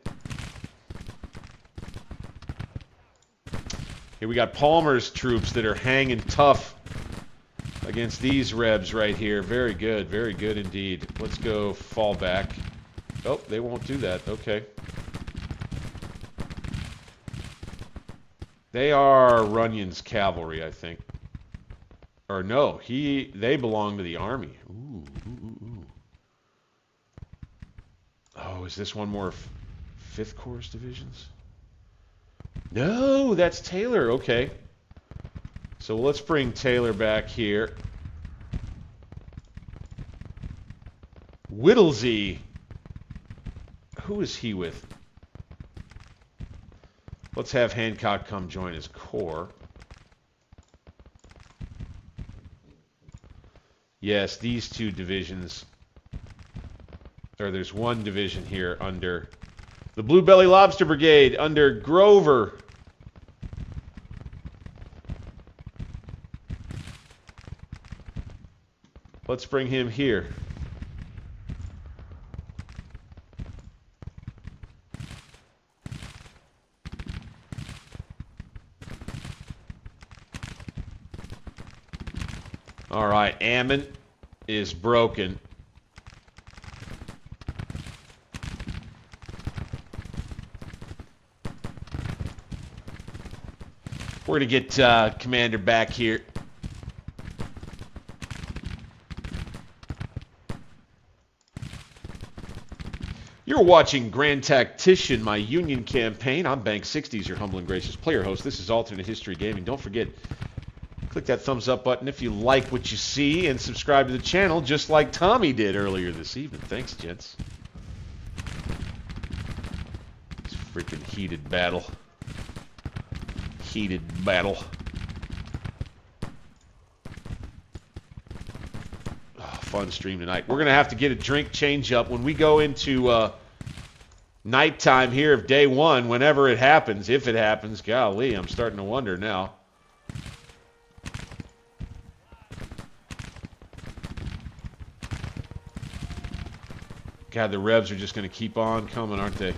Here we got Palmer's troops that are hanging tough against these Rebs right here. Very good indeed. Let's go fall back. Oh, they won't do that. Okay. They are Runyon's cavalry, I think. Or no, they belong to the army. Ooh. Oh, is this one more 5th Corps divisions? No, that's Taylor. Okay. So let's bring Taylor back here. Whittlesey. Who is he with? Let's have Hancock come join his corps. Yes, these 2 divisions. Or there's 1 division here under the Blue Belly Lobster Brigade under Grover. Let's bring him here. All right, Ammon is broken. We're going to get Commander back here. You're watching Grand Tactician, my Union campaign. I'm Bank 60s, your humble and gracious player host. This is Alternate History Gaming. Don't forget, click that thumbs up button if you like what you see, and subscribe to the channel just like Tommy did earlier this evening. Thanks, gents. This freaking heated battle. Heated battle. Oh, fun stream tonight. We're going to have to get a drink change up when we go into nighttime here of day 1, whenever it happens. If it happens, golly, I'm starting to wonder now. God, the Rebs are just going to keep on coming, aren't they?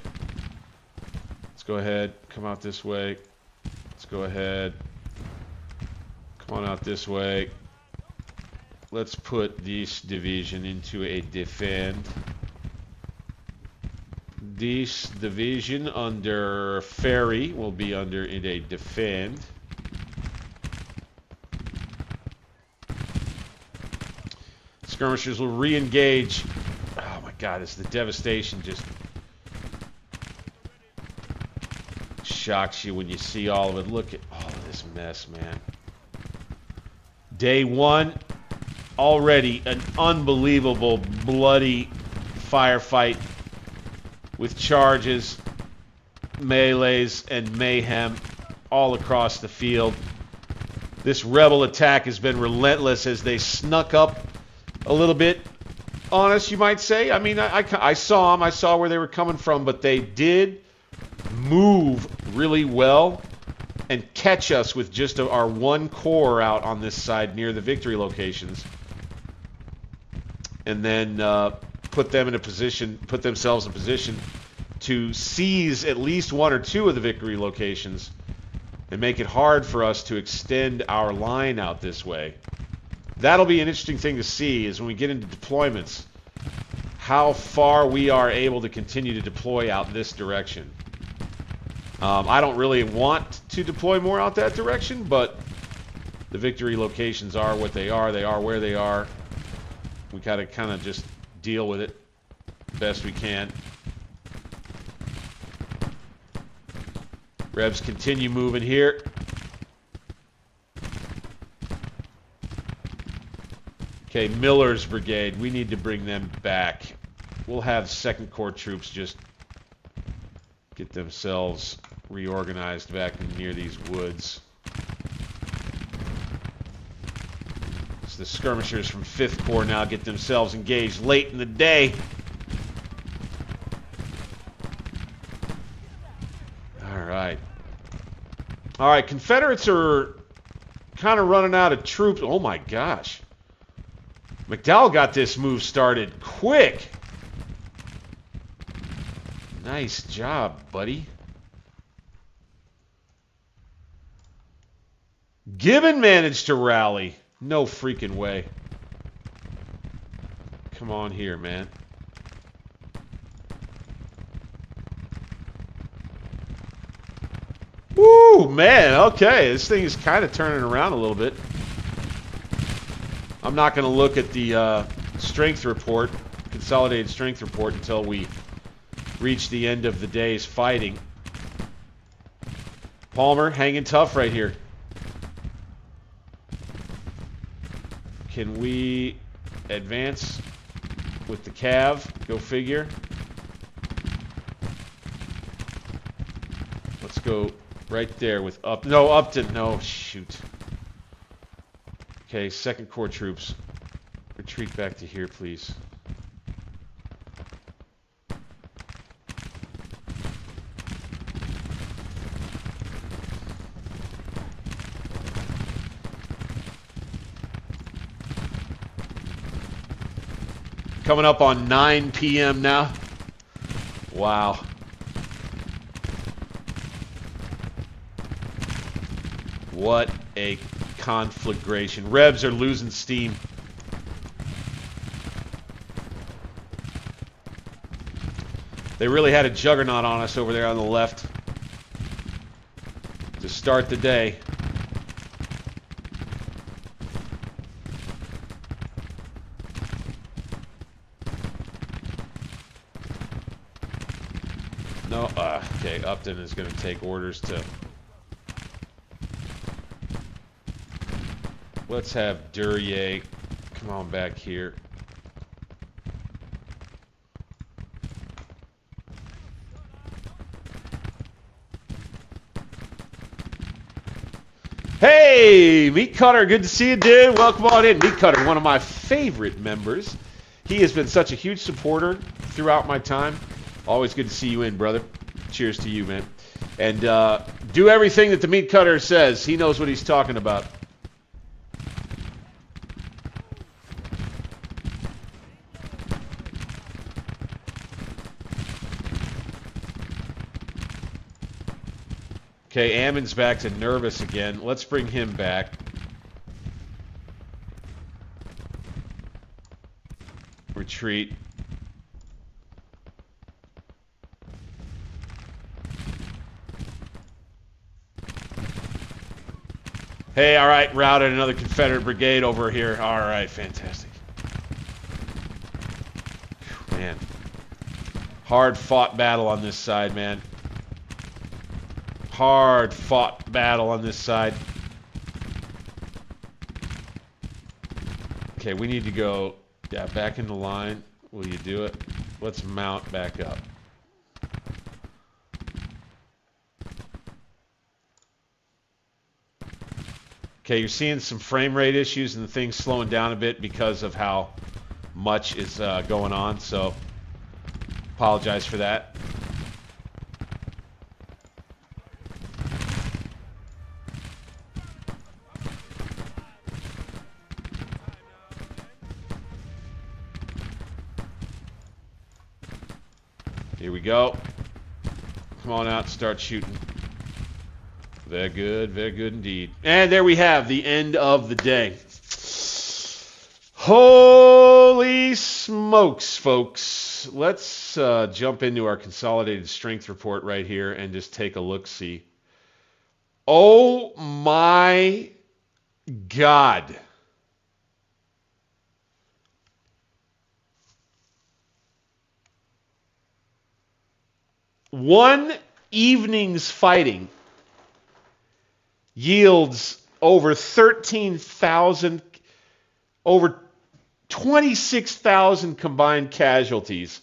Let's go ahead. Come out this way. Let's go ahead. Come on out this way. Let's put this division into a defend. This division under Ferry will be under in a defend. Skirmishers will re-engage. Oh my God, it's the devastation just shocks you when you see all of it. Look at all of this mess, man. Day one, already an unbelievable bloody firefight with charges, melees, and mayhem all across the field. This rebel attack has been relentless as they snuck up a little bit on us, you might say. I mean, I saw them. I saw where they were coming from, but they did move really well and catch us with just our one corps out on this side near the victory locations. And then put themselves in position to seize at least one or two of the victory locations and make it hard for us to extend our line out this way. That'll be an interesting thing to see is when we get into deployments, how far we are able to continue to deploy out this direction. I don't really want to deploy more out that direction, but the victory locations are what they are. They are where they are. We gotta kind of just deal with it best we can. Rebs continue moving here. Okay, Miller's brigade. We need to bring them back. We'll have 2nd Corps troops just get themselves reorganized back near these woods. So the skirmishers from 5th Corps now get themselves engaged late in the day. All right, Confederates are kind of running out of troops. Oh my gosh. McDowell got this move started quick. Nice job, buddy. Gibbon managed to rally. No freaking way. Come on here, man. Woo, man. Okay, this thing is kind of turning around a little bit. I'm not going to look at the strength report, consolidated strength report, until we reach the end of the day's fighting. Palmer hanging tough right here. Can we advance with the Cav? Go figure. Let's go right there with Upton. No, shoot. Okay, 2nd Corps troops. Retreat back to here, please. Coming up on 9 p.m. now. Wow. What a conflagration. Rebs are losing steam. They really had a juggernaut on us over there on the left to start the day. No, okay, Upton is going to take orders to... Let's have Duryea come on back here. Hey, Meat Cutter, good to see you, dude. Welcome on in. Meat Cutter, one of my favorite members. He has been such a huge supporter throughout my time. Always good to see you in, brother. Cheers to you, man. And do everything that the Meat Cutter says. He knows what he's talking about. Okay, Ammon's back to nervous again. Let's bring him back. Retreat. Hey, all right, routed another Confederate brigade over here. All right, fantastic. Whew, man. Hard fought battle on this side, man. Hard fought battle on this side. Okay, we need to go, yeah, back in the line. Will you do it? Let's mount back up. Okay, you're seeing some frame rate issues and the thing's slowing down a bit because of how much is going on, so apologize for that. Here we go. Come on out and start shooting. Very good indeed. And there we have the end of the day. Holy smokes, folks. Let's jump into our consolidated strength report right here and just take a look-see. Oh my God. One evening's fighting yields over 13,000, over 26,000 combined casualties.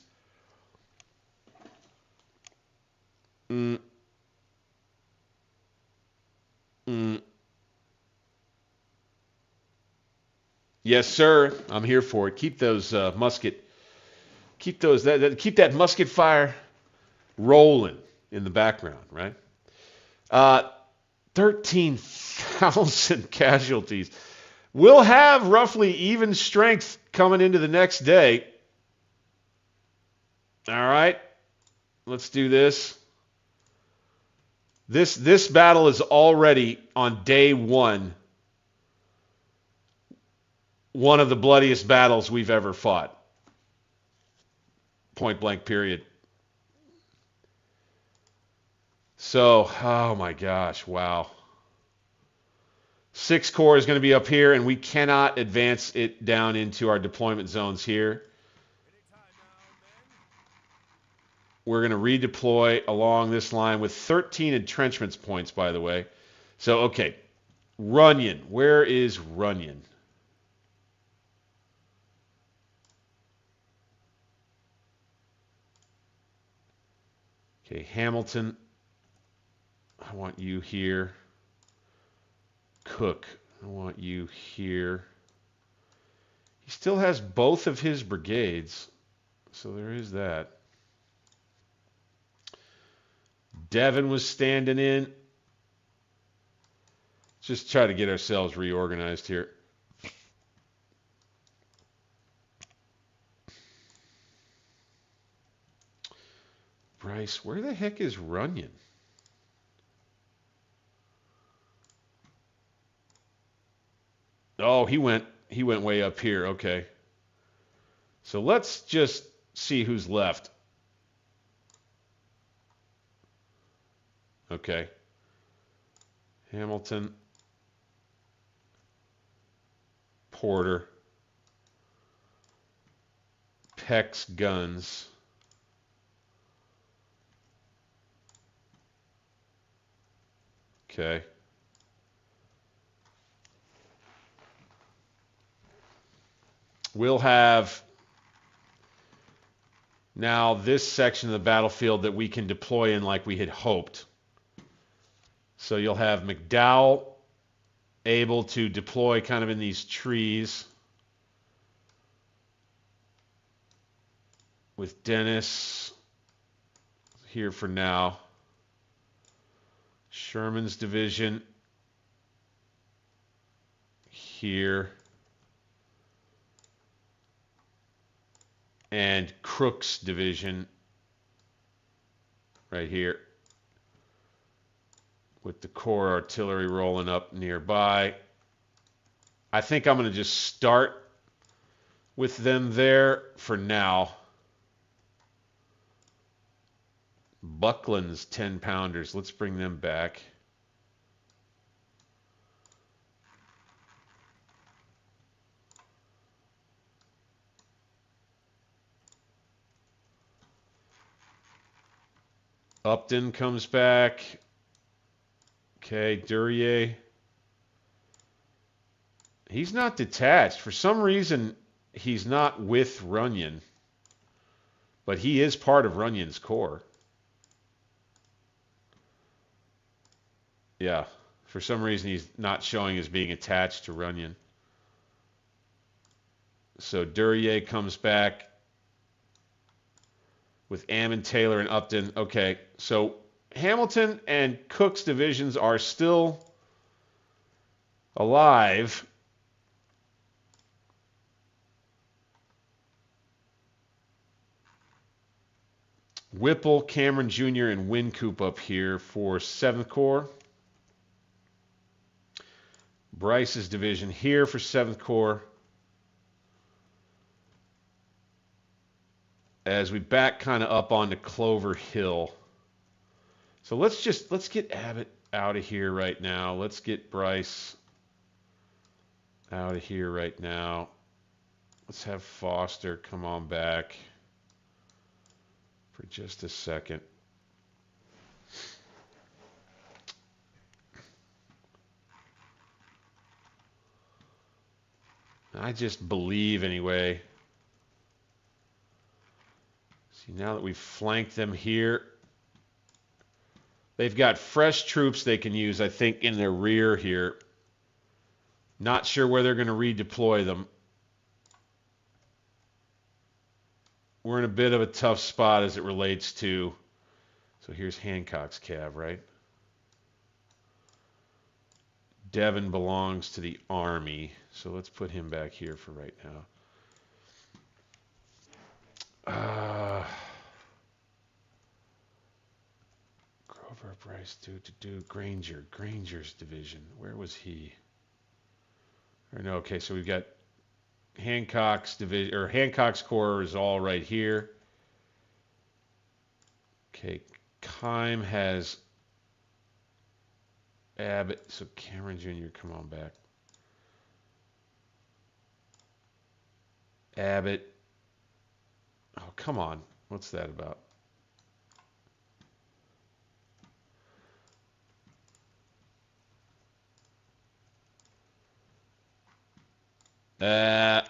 Yes, sir. I'm here for it. Keep those keep that musket fire rolling in the background, right? 13,000 casualties. We'll have roughly even strength coming into the next day. All right, let's do this. This battle is already on day one of the bloodiest battles we've ever fought. Point blank period. So, oh my gosh, wow. 6 Corps is going to be up here, and we cannot advance it down into our deployment zones here. We're going to redeploy along this line with 13 entrenchments points, by the way. So, okay, Runyon. Where is Runyon? Okay, Hamilton. I want you here. Cook, I want you here. He still has both of his brigades, so there is that. Devon was standing in. Let's just try to get ourselves reorganized here. Bryce, where the heck is Runyon? Oh, he went way up here. Okay. So let's just see who's left. Okay. Hamilton. Porter. Peck's guns. Okay. We'll have now this section of the battlefield that we can deploy in like we had hoped. So you'll have McDowell able to deploy kind of in these trees with Dennis here for now. Sherman's division here. And Crook's division right here. with the corps artillery rolling up nearby. I think I'm going to just start with them there for now. Buckland's 10-pounders. Let's bring them back. Upton comes back. Okay, Duryea. He's not detached. For some reason, he's not with Runyon. But he is part of Runyon's corps. Yeah. For some reason, he's not showing as being attached to Runyon. So Duryea comes back with Ammon, Taylor, and Upton. Okay, so Hamilton and Cook's divisions are still alive. Whipple, Cameron Jr., and Wynkoop up here for 7th Corps. Bryce's division here for 7th Corps. As we back kind of up onto Clover Hill. So let's get Abbott out of here right now. Let's get Bryce out of here right now. Let's have Foster come on back for just a second. I just believe anyway. See, now that we've flanked them here, they've got fresh troops they can use, I think, in their rear here. Not sure where they're going to redeploy them. We're in a bit of a tough spot as it relates to... So here's Hancock's cav, right? Devon belongs to the Army, so let's put him back here for right now. Grover, Bryce, Granger's division. Where was he? Or no, okay, so we've got Hancock's division, or Hancock's corps is all right here. Okay, Keim has Abbott, so Cameron Jr., come on back. Abbott. Oh, come on. What's that about?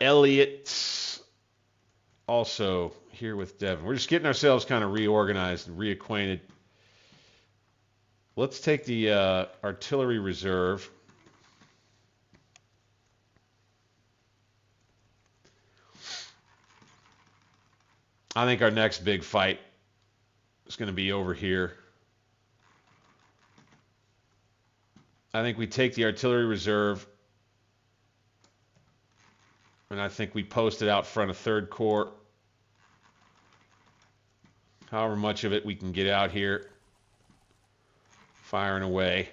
Elliott also here with Devon. We're just getting ourselves kind of reorganized and reacquainted. Let's take the artillery reserve. I think our next big fight is going to be over here. I think we take the artillery reserve, and I think we post it out front of 3rd Corps. However much of it we can get out here. Firing away.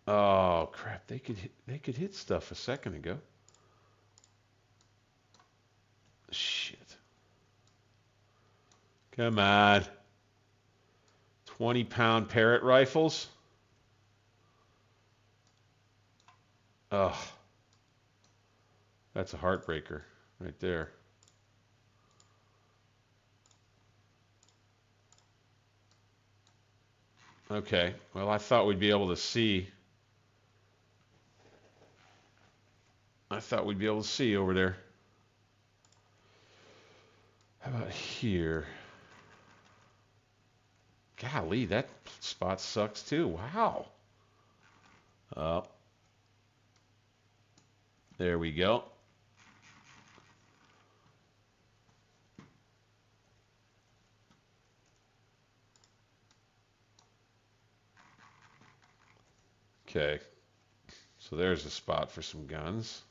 Oh crap! They could hit stuff a second ago. Shit. Come on. 20-pound Parrott rifles. Oh. That's a heartbreaker right there. Okay. Well, I thought we'd be able to see. Over there. How about here? Golly, that spot sucks too. Wow. Oh. There we go. Okay, so there's a spot for some guns.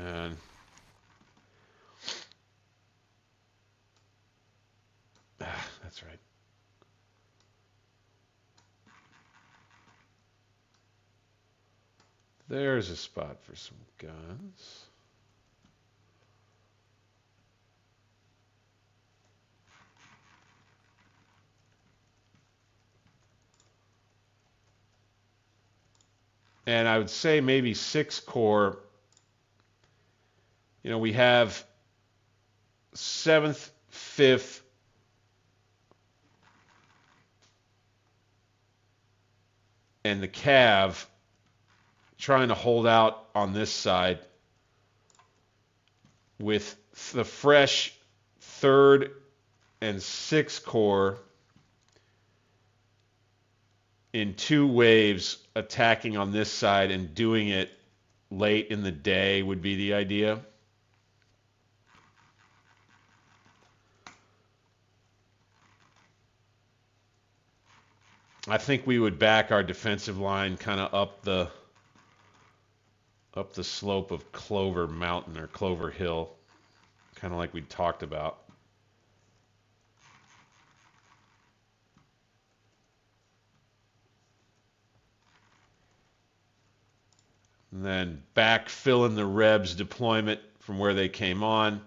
And that's right. There's a spot for some guns. And I would say maybe 6 Corps. You know, we have 7th, 5th, and the Cav trying to hold out on this side with the fresh 3rd and 6th Corps in 2 waves attacking on this side, and doing it late in the day would be the idea. I think we would back our defensive line kind of up the slope of Clover Mountain or Clover Hill, kind of like we talked about. And then backfilling the Rebs deployment from where they came on,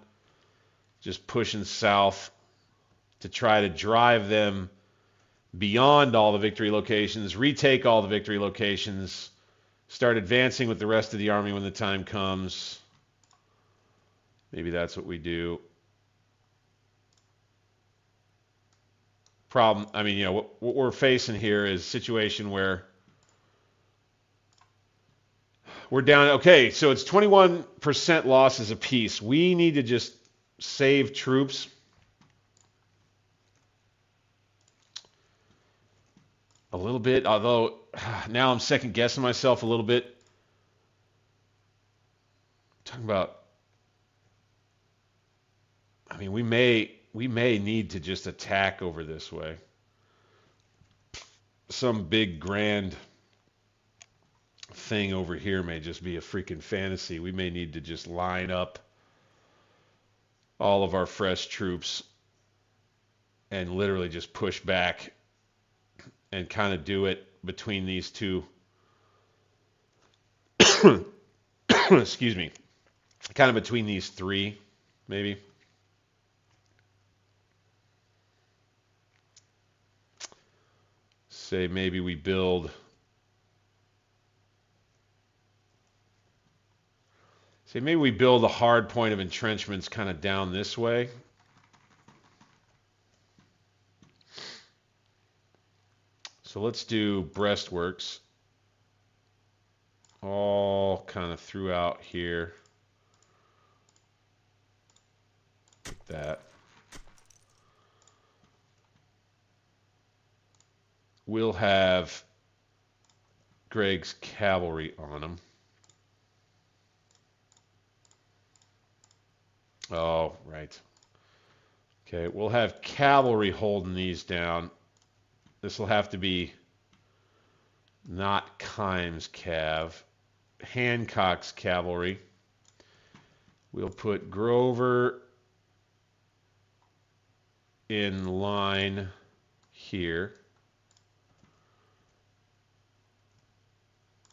just pushing south to try to drive them beyond all the victory locations, retake all the victory locations, start advancing with the rest of the army when the time comes. Maybe that's what we do. Problem, I mean, you know, what we're facing here is a situation where we're down. Okay, so it's 21% losses apiece. We need to just save troops. A little bit, although now I'm second guessing myself a little bit. Talking about, I mean, we may need to just attack over this way. Some big grand thing over here may just be a freaking fantasy. We may need to just line up all of our fresh troops and literally just push back and kind of do it between these two. Excuse me. Kind of between these 3, maybe. Say maybe we build. Say maybe we build a hard point of entrenchments kind of down this way. So let's do breastworks all kind of throughout here. Like that. We'll have Greg's cavalry on them. Oh, right. Okay, we'll have cavalry holding these down. This will have to be not Kimes' cav, Hancock's cavalry. We'll put Grover in line here.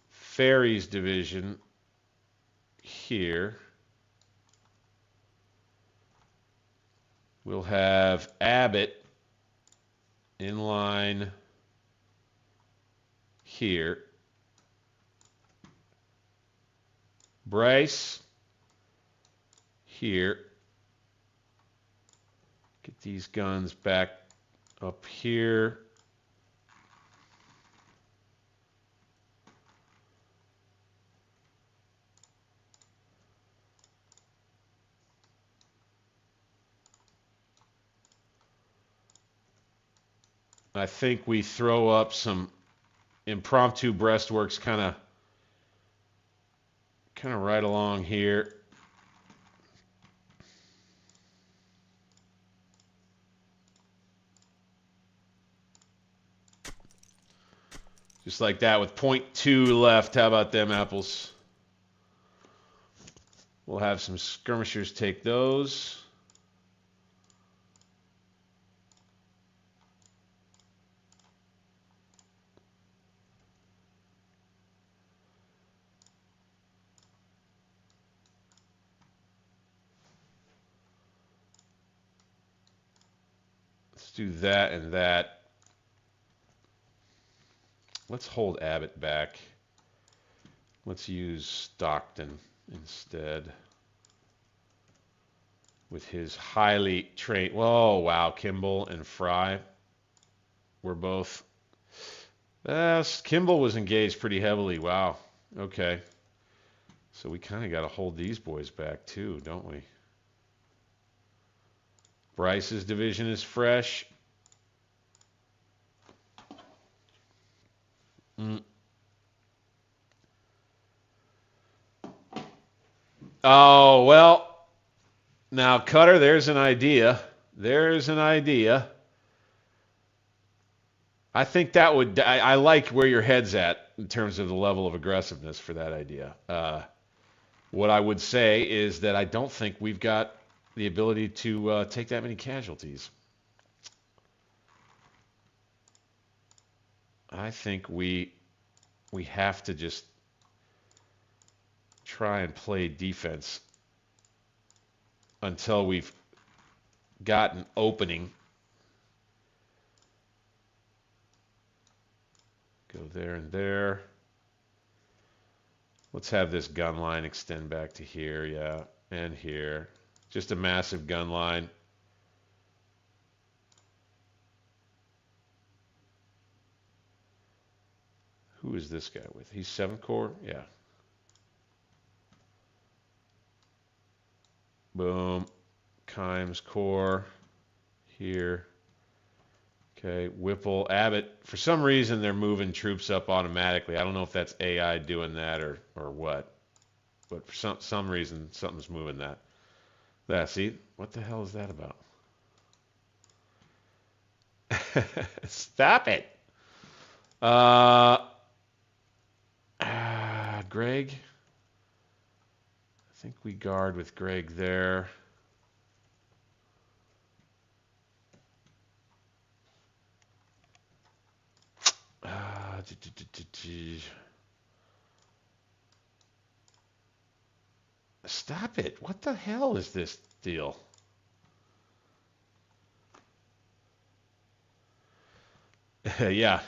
Ferry's division here. We'll have Abbott in line here. Bryce here. Get these guns back up here. I think we throw up some impromptu breastworks kind of right along here. Just like that with .2 left. How about them apples? We'll have some skirmishers take those. Let's do that and that. Let's hold Abbott back. Let's use Stockton instead with his highly trained. Whoa, wow, Kimball and Fry were both. Kimball was engaged pretty heavily. Wow. Okay. So we kind of got to hold these boys back too, don't we? Bryce's division is fresh. Oh, well, now, Cutter, there's an idea. There's an idea. I think that would, I like where your head's at in terms of the level of aggressiveness for that idea. What I would say is that I don't think we've got the ability to take that many casualties. I think we have to just try and play defense until we've got an opening. Go there and there. Let's have this gun line extend back to here, yeah, and here. Just a massive gun line. Who is this guy with? He's 7th Corps? Yeah. Boom. Kimes Corps here. Okay, Whipple, Abbott. For some reason, they're moving troops up automatically. I don't know if that's AI doing that or what. But for some reason, something's moving that. See, what the hell is that about? Stop it. Greg. I think we guard with Greg there. Stop it. What the hell is this deal? Yeah.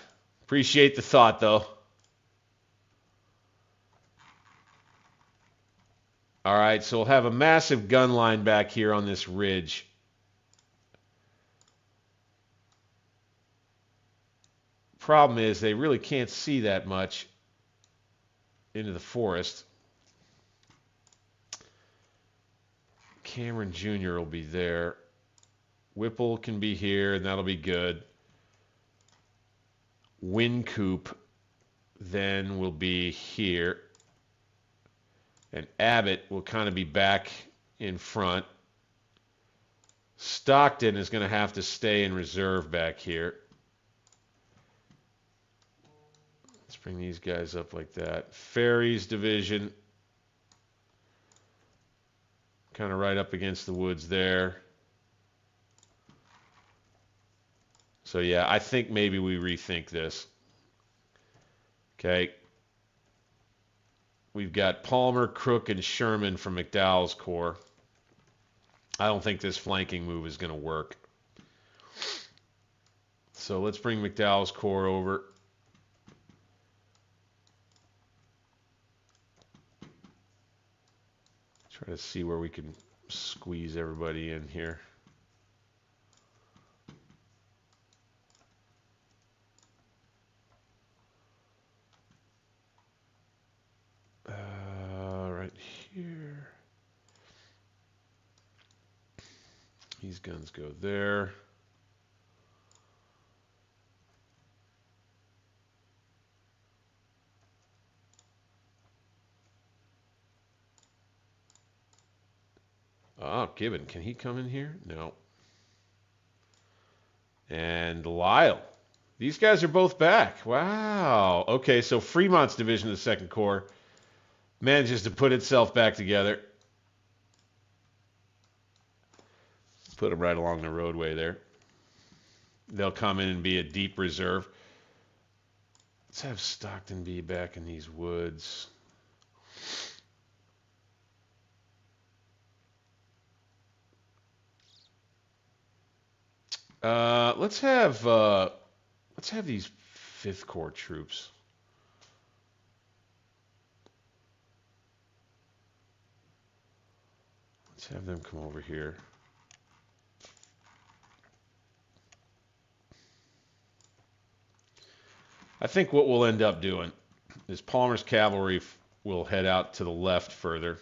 Appreciate the thought, though. All right, so we'll have a massive gun line back here on this ridge. Problem is they really can't see that much into the forest. Cameron Jr. will be there. Whipple can be here, and that'll be good. Wincoop then will be here. And Abbott will kind of be back in front. Stockton is going to have to stay in reserve back here. Let's bring these guys up like that. Ferry's division. Kind of right up against the woods there. So yeah, I think maybe we rethink this. Okay. We've got Palmer, Crook, and Sherman from McDowell's Corps. I don't think this flanking move is going to work. So let's bring McDowell's Corps over. Try to see where we can squeeze everybody in here. Right here. These guns go there. Oh, Gibbon, can he come in here? No. And Lyle. These guys are both back. Wow. Okay, so Fremont's division of the Second Corps manages to put itself back together. Put them right along the roadway there. They'll come in and be a deep reserve. Let's have Stockton be back in these woods. Let's have these Fifth Corps troops. Let's have them come over here. I think what we'll end up doing is Palmer's cavalry will head out to the left further.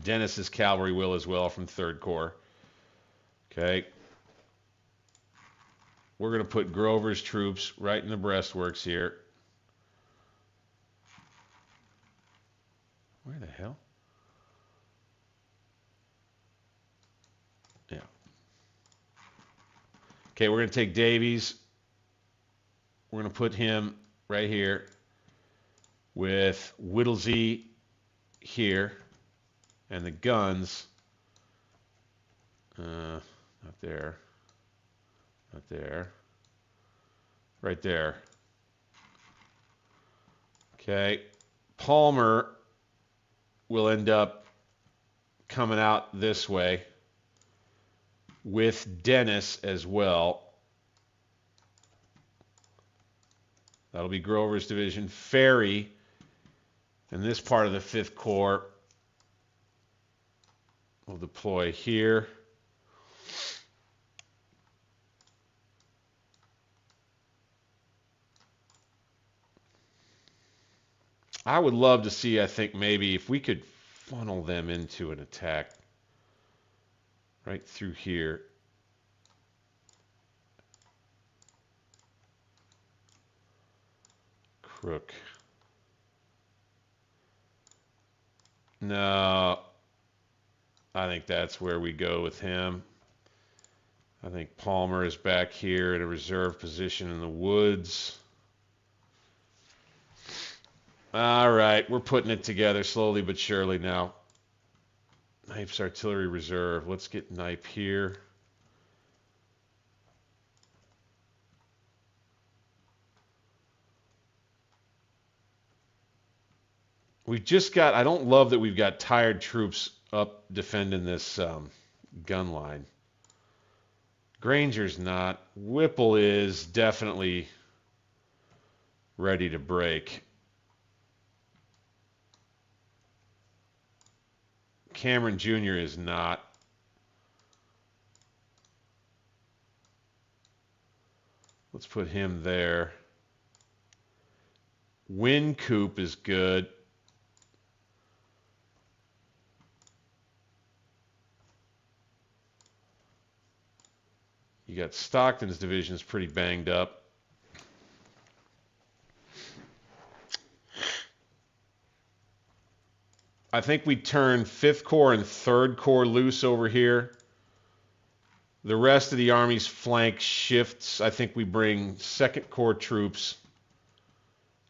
Dennis's cavalry will as well from Third Corps. Okay. We're going to put Grover's troops right in the breastworks here. Where the hell? Yeah. Okay, we're going to take Davies. We're going to put him right here with Whittlesey here and the guns. Not there. Not there. Right there. Okay. Palmer will end up coming out this way with Dennis as well. That'll be Grover's division. Ferry and this part of the 5th Corps will deploy here. I would love to see, I think, maybe if we could funnel them into an attack right through here. Crook. No, I think that's where we go with him. I think Palmer is back here at a reserve position in the woods. All right, we're putting it together slowly but surely now. Knipe's artillery reserve. Let's get Knipe here. We've just got, I don't love that we've got tired troops up defending this gun line. Granger's not. Whipple is definitely ready to break. Cameron Jr. is not. Let's put him there. Wincoop is good. You got Stockton's division is pretty banged up. I think we turn 5th Corps and 3rd Corps loose over here. The rest of the Army's flank shifts. I think we bring 2nd Corps troops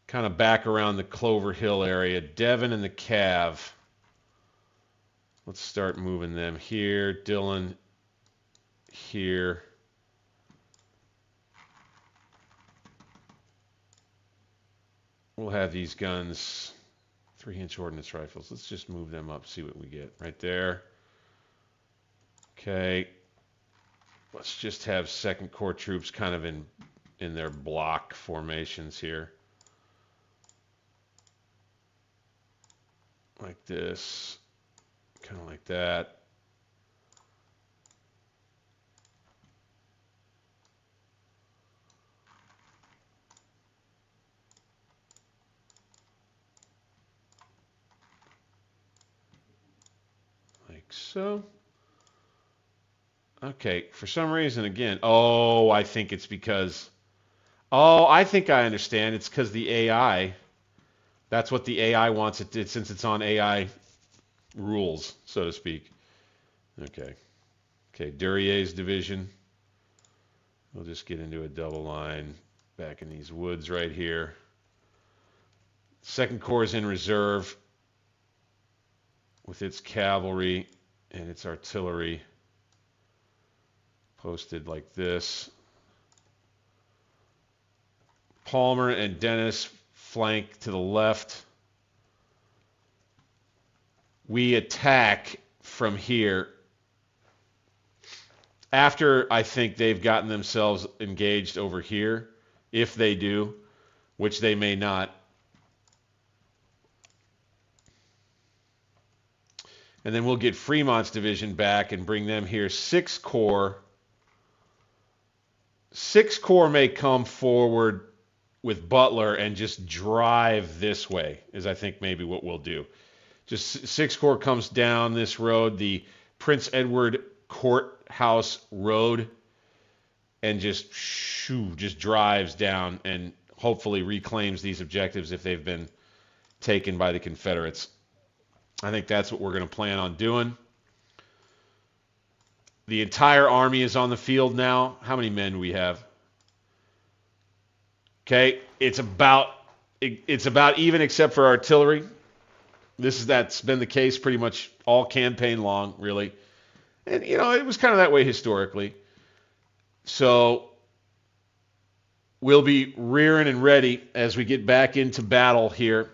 kind of back around the Clover Hill area. Devon and the Cav. Let's start moving them here. Dillon here. We'll have these guns, 3-inch ordnance rifles. Let's just move them up, see what we get. Right there. Okay. Let's just have 2nd Corps troops kind of in their block formations here. Like this. Kind of like that. So, okay, for some reason, again, oh, I think it's because, oh, I think I understand. It's because the AI, that's what the AI wants it to, since it's on AI rules, so to speak. Okay. Okay, Durier's division. We'll just get into a double line. back in these woods right here. Second Corps is in reserve with its cavalry and its artillery posted like this. Palmer and Dennis flank to the left. We attack from here. After I think they've gotten themselves engaged over here, if they do, which they may not. And then we'll get Fremont's division back and bring them here. 6 Corps. 6 Corps may come forward with Butler and just drive this way, is I think maybe what we'll do. Just 6 Corps comes down this road, the Prince Edward Courthouse Road, and just drives down and hopefully reclaims these objectives if they've been taken by the Confederates. I think that's what we're going to plan on doing. The entire army is on the field now. How many men do we have? Okay, it's about even except for artillery. That's been the case pretty much all campaign long, really. And, you know, it was kind of that way historically. So we'll be rearing and ready as we get back into battle here.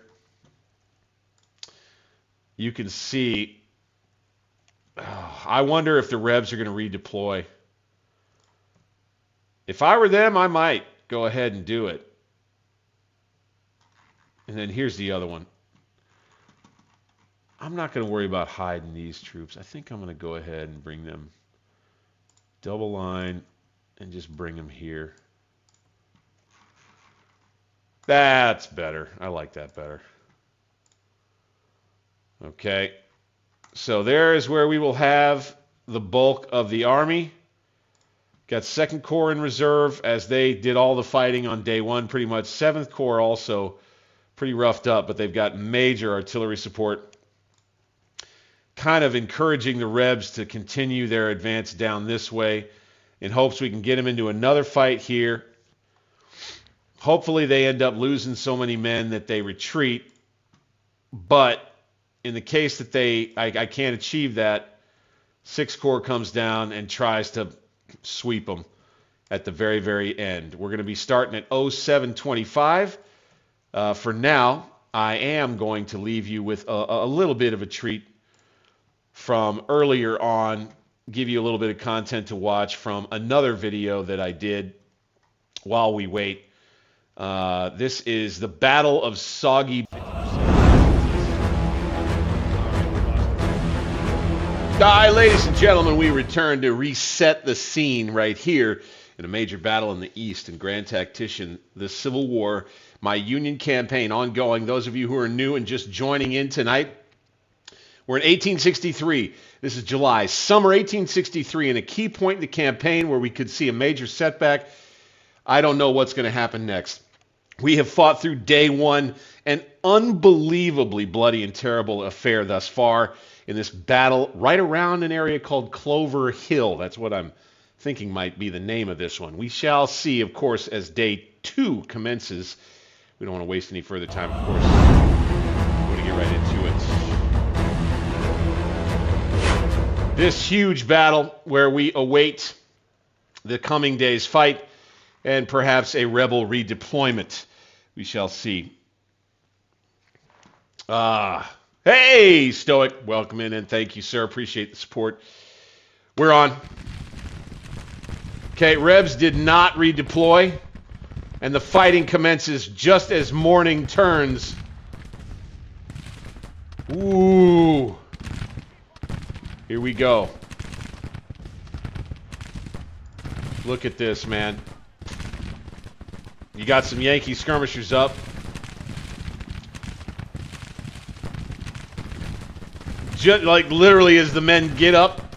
You can see, I wonder if the Rebs are going to redeploy. If I were them, I might go ahead and do it. And then here's the other one. I'm not going to worry about hiding these troops. I think I'm going to go ahead and bring them double line and just bring them here. That's better. I like that better. Okay. So there is where we will have the bulk of the army. Got 2nd Corps in reserve as they did all the fighting on day one pretty much. 7th Corps also pretty roughed up, but they've got major artillery support. Kind of encouraging the Rebs to continue their advance down this way in hopes we can get them into another fight here. Hopefully they end up losing so many men that they retreat. But in the case that I can't achieve that, 6th Corps comes down and tries to sweep them at the very, very end. We're going to be starting at 0725. For now, I am going to leave you with a little bit of a treat from earlier on, give you a little bit of content to watch from another video that I did while we wait. This is the Battle of Soggy. Ladies and gentlemen, we return to reset the scene right here in a major battle in the East in Grand Tactician, the Civil War, my Union campaign ongoing. Those of you who are new and just joining in tonight, we're in 1863. This is July, summer 1863, and a key point in the campaign where we could see a major setback. I don't know what's going to happen next. We have fought through day one, an unbelievably bloody and terrible affair thus far in this battle right around an area called Clover Hill. That's what I'm thinking might be the name of this one. We shall see, of course, as day 2 commences. We don't want to waste any further time, of course. We're going to get right into it. This huge battle where we await the coming day's fight and perhaps a rebel redeployment. We shall see. Hey, Stoic. Welcome in and thank you, sir. Appreciate the support. We're on. Okay, Rebs did not redeploy, and the fighting commences just as morning turns. Ooh. Here we go. Look at this, man. You got some Yankee skirmishers up. Just like literally as the men get up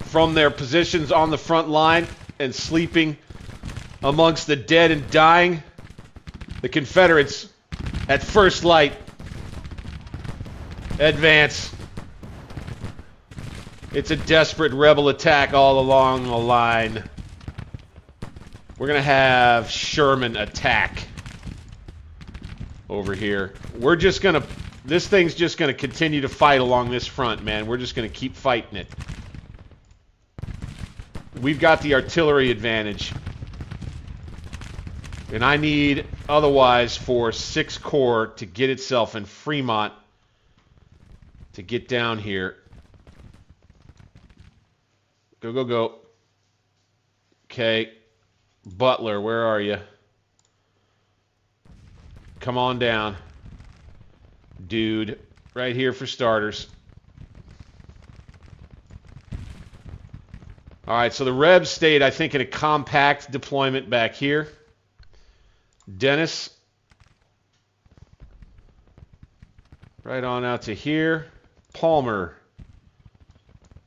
from their positions on the front line and sleeping amongst the dead and dying, the Confederates at first light advance. It's a desperate rebel attack all along the line. We're going to have Sherman attack over here. We're just going to... This thing's just going to continue to fight along this front, man. We're just going to keep fighting it. We've got the artillery advantage. And I need, otherwise, for 6th Corps to get itself in Fremont to get down here. Go, go, go. Okay. Butler, where are you? Come on down. Dude, right here for starters. All right, so the Rebs stayed, I think, in a compact deployment back here. Dennis. Right on out to here. Palmer.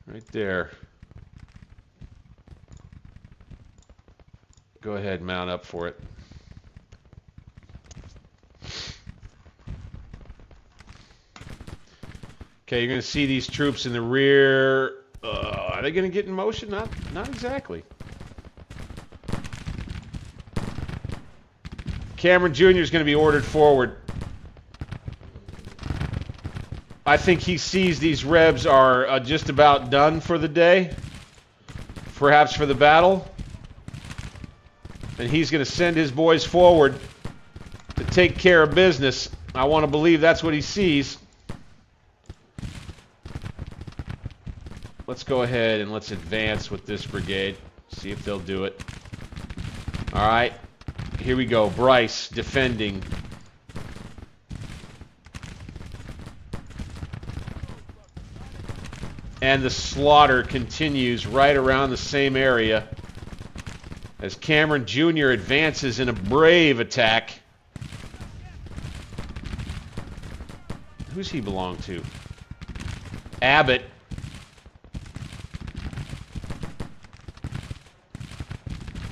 Right there. Go ahead, mount up for it. Okay, you're going to see these troops in the rear. Are they going to get in motion? Not exactly. Cameron Jr. is going to be ordered forward. I think he sees these Rebs are just about done for the day, perhaps for the battle. And he's going to send his boys forward to take care of business. I want to believe that's what he sees. Let's go ahead and let's advance with this brigade. See if they'll do it. All right. Here we go. Bryce defending. And the slaughter continues right around the same area as Cameron Jr. advances in a brave attack. Who's he belong to? Abbott.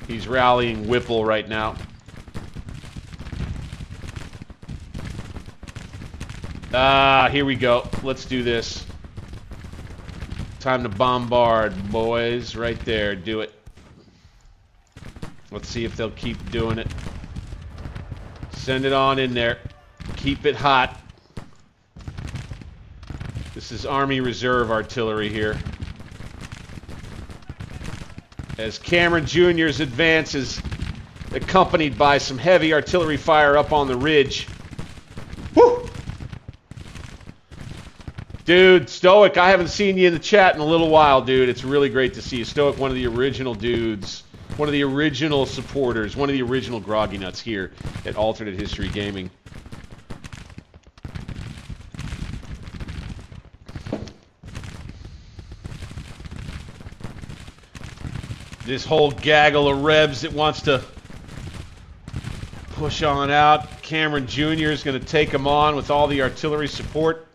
He's rallying Whipple right now. Here we go. Let's do this. Time to bombard, boys. Right there. Do it. Let's see if they'll keep doing it. Send it on in there. Keep it hot. This is Army Reserve artillery here. As Cameron Jr.'s advance is accompanied by some heavy artillery fire up on the ridge. Woo! Dude, Stoic, I haven't seen you in the chat in a little while, dude. It's really great to see you. Stoic, one of the original dudes, one of the original supporters, one of the original groggy nuts here at Alternate History Gaming. This whole gaggle of Rebs that wants to push on out. Cameron Jr. is going to take them on with all the artillery support.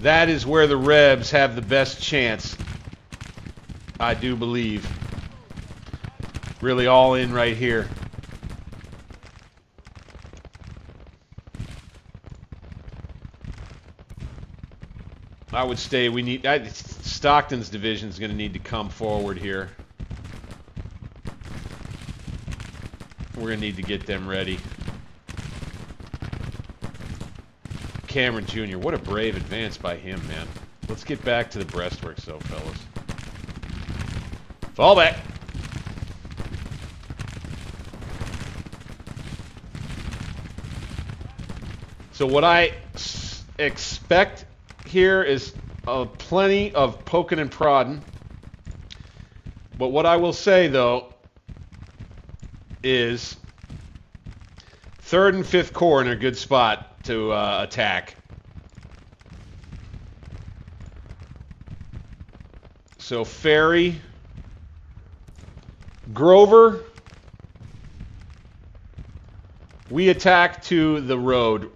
That is where the Rebs have the best chance, I do believe. Really all in right here. I would say we need... Stockton's division is going to need to come forward here. We're going to need to get them ready. Cameron Jr., what a brave advance by him, man. Let's get back to the breastworks, though, fellas. Fall back. So what I expect here is plenty of poking and prodding. But what I will say, though, is 3rd and 5th Corps in a good spot to attack. So Ferry, Grover, we attack to the road.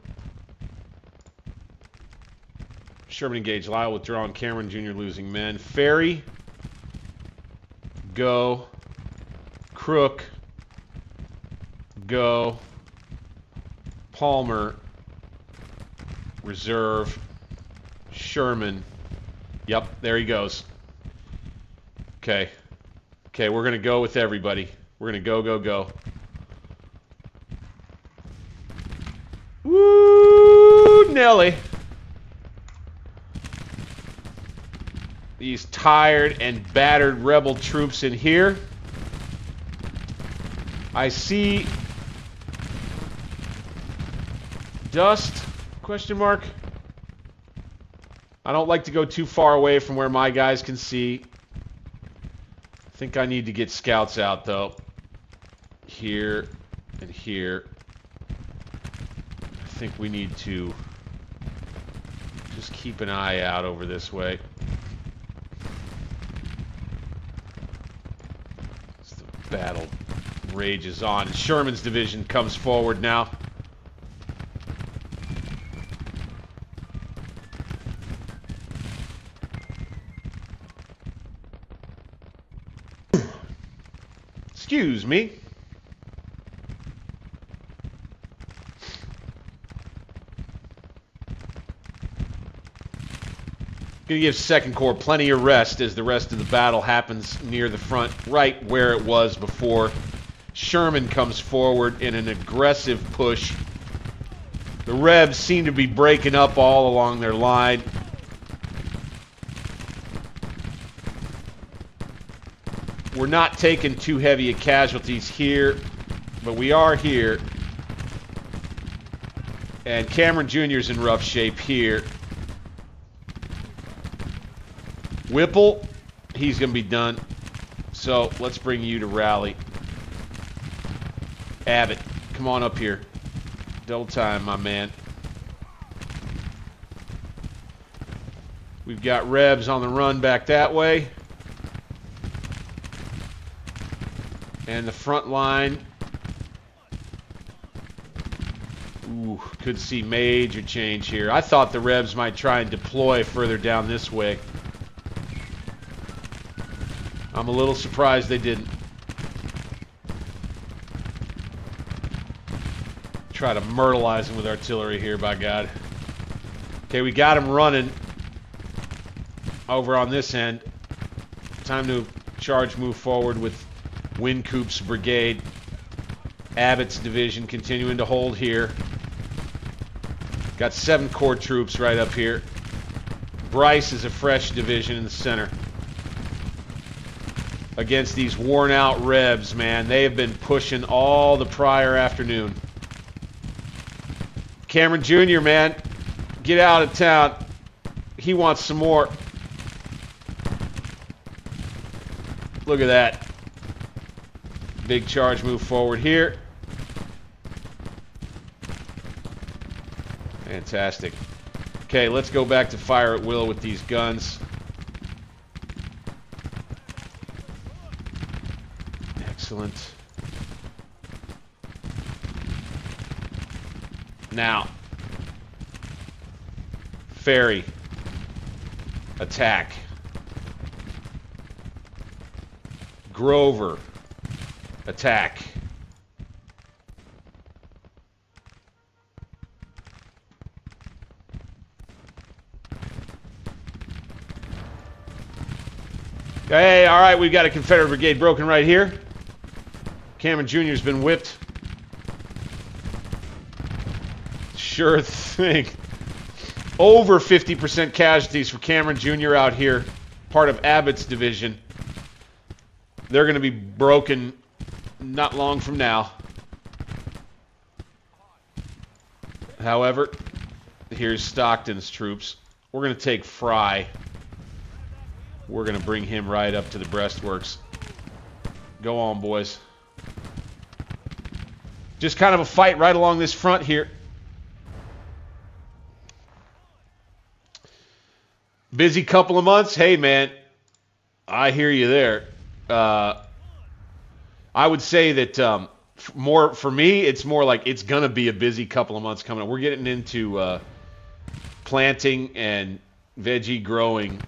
Sherman engaged. Lyle withdrawn. Cameron Jr. losing men. Ferry, go. Crook, go. Palmer, reserve. Sherman. Yep, there he goes. Okay. Okay, we're going to go with everybody. We're going to go, go, go. Woo, Nelly. These tired and battered rebel troops in here. I see dust, question mark. I don't like to go too far away from where my guys can see. I think I need to get scouts out, though. Here and here. I think we need to just keep an eye out over this way. As the battle rages on. Sherman's division comes forward now. Excuse me. Gonna give 2nd Corps plenty of rest as the rest of the battle happens near the front, right where it was before. Sherman comes forward in an aggressive push. The Rebs seem to be breaking up all along their line. We're not taking too heavy casualties here, but we are here. And Cameron Jr.'s in rough shape here. Whipple, he's going to be done. So let's bring you to rally. Abbott, come on up here. Double time, my man. We've got Rebs on the run back that way. And the front line. Ooh, could see major change here. I thought the Rebs might try and deploy further down this way. I'm a little surprised they didn't. Try to myrtleize them with artillery here, by God. Okay, we got them running over on this end. Time to charge, move forward with Wincoop's brigade. Abbott's division continuing to hold here. Got 7 Corps troops right up here. Bryce is a fresh division in the center. Against these worn out Rebs, man. They have been pushing all the prior afternoon. Cameron Jr., man, get out of town. He wants some more. Look at that. Big charge move forward here. Fantastic. Okay, let's go back to fire at will with these guns. Excellent. Now, ferry, attack. Grover, attack. Hey, all right, we've got a Confederate brigade broken right here. Cameron Jr.'s been whipped. Sure thing. Over 50% casualties for Cameron Jr. out here. Part of Abbott's division. They're going to be broken not long from now. However, here's Stockton's troops. We're going to take Fry. We're going to bring him right up to the breastworks. Go on, boys. Just kind of a fight right along this front here. Busy couple of months. Hey, man, I hear you there. I would say that more for me, it's more like it's going to be a busy couple of months coming up. We're getting into planting and veggie growing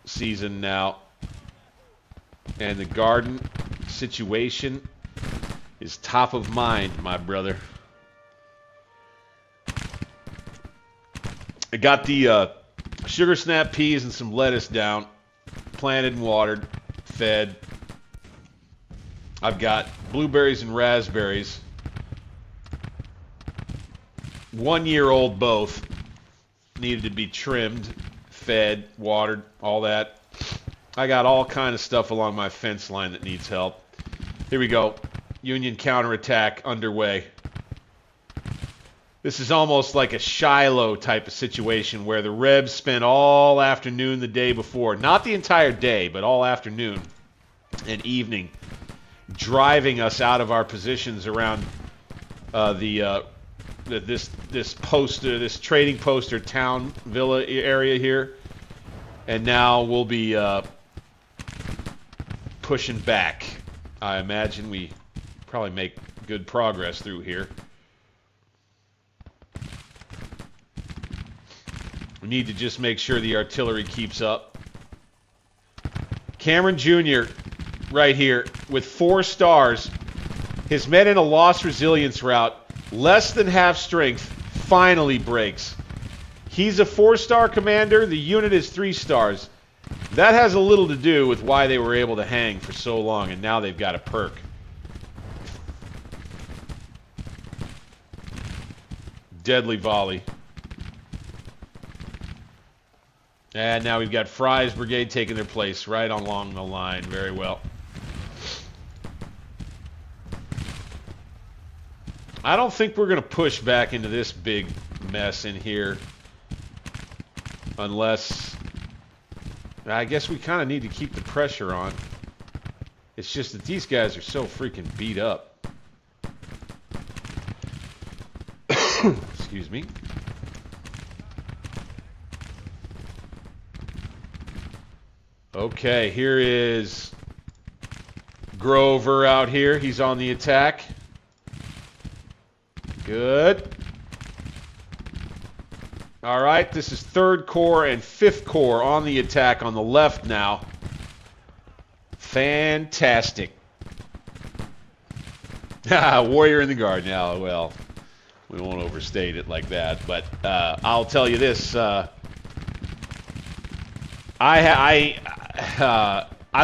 season now. And the garden situation is top of mind, my brother. I got the sugar snap peas and some lettuce down, planted and watered, fed. I've got blueberries and raspberries. 1-year-old both. Needed to be trimmed, fed, watered, all that. I got all kind of stuff along my fence line that needs help. Here we go. Union counterattack underway. This is almost like a Shiloh type of situation where the Rebs spent all afternoon the day before, not the entire day, but all afternoon and evening, driving us out of our positions around this trading post or town villa area here, and now we'll be pushing back. I imagine we probably make good progress through here. We need to just make sure the artillery keeps up. Cameron Jr. right here with 4 stars. His men in a lost resilience route, less than half strength, finally breaks. He's a 4-star commander. The unit is 3 stars. That has a little to do with why they were able to hang for so long, and now they've got a perk. Deadly volley. And now we've got Fry's brigade taking their place right along the line. Very well. I don't think we're going to push back into this big mess in here. Unless... I guess we kind of need to keep the pressure on. It's just that these guys are so freaking beat up. Excuse me. Okay, here is Grover out here. He's on the attack. Good. All right, this is 3rd Corps and 5th Corps on the attack on the left now. Fantastic. Warrior in the guard now. Well, we won't overstate it like that, but I'll tell you this. I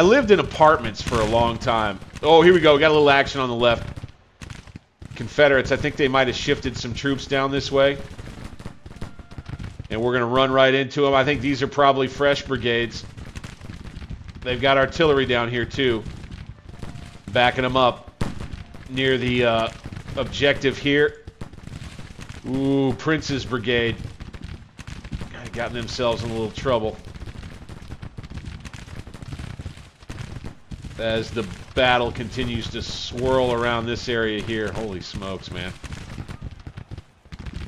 lived in apartments for a long time. Oh, here we go. We got a little action on the left. Confederates, I think they might have shifted some troops down this way. And we're going to run right into them. I think these are probably fresh brigades. They've got artillery down here, too. Backing them up near the objective here. Ooh, Prince's brigade. Gotten themselves in a little trouble. As the battle continues to swirl around this area here. Holy smokes, man.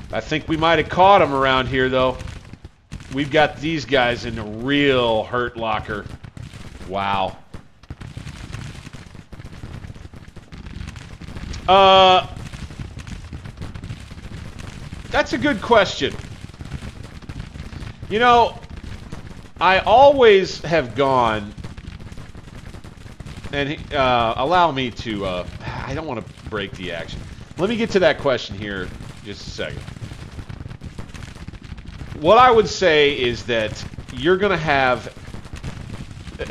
I think we might have caught them around here, though. We've got these guys in a real hurt locker. Wow. That's a good question. You know, I always have gone... And allow me to, I don't want to break the action. Let me get to that question here just a second. What I would say is that you're going to have,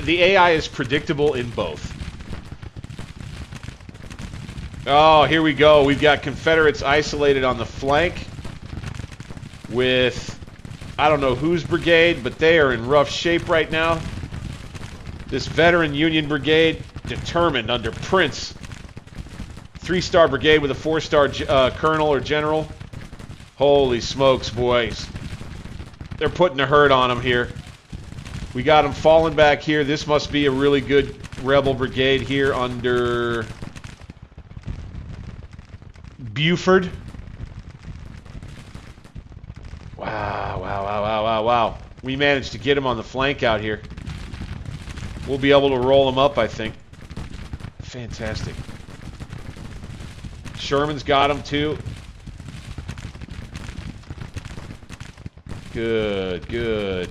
the AI is predictable in both. Oh, here we go. We've got Confederates isolated on the flank with, I don't know whose brigade, but they are in rough shape right now. This veteran Union brigade, determined under Prince. 3-star brigade with a 4-star colonel or general. Holy smokes, boys. They're putting a hurt on them here. We got them falling back here. This must be a really good rebel brigade here under Buford. Wow, wow, wow, wow, wow, wow. We managed to get him on the flank out here. We'll be able to roll them up, I think. Fantastic. Sherman's got him, too. Good, good.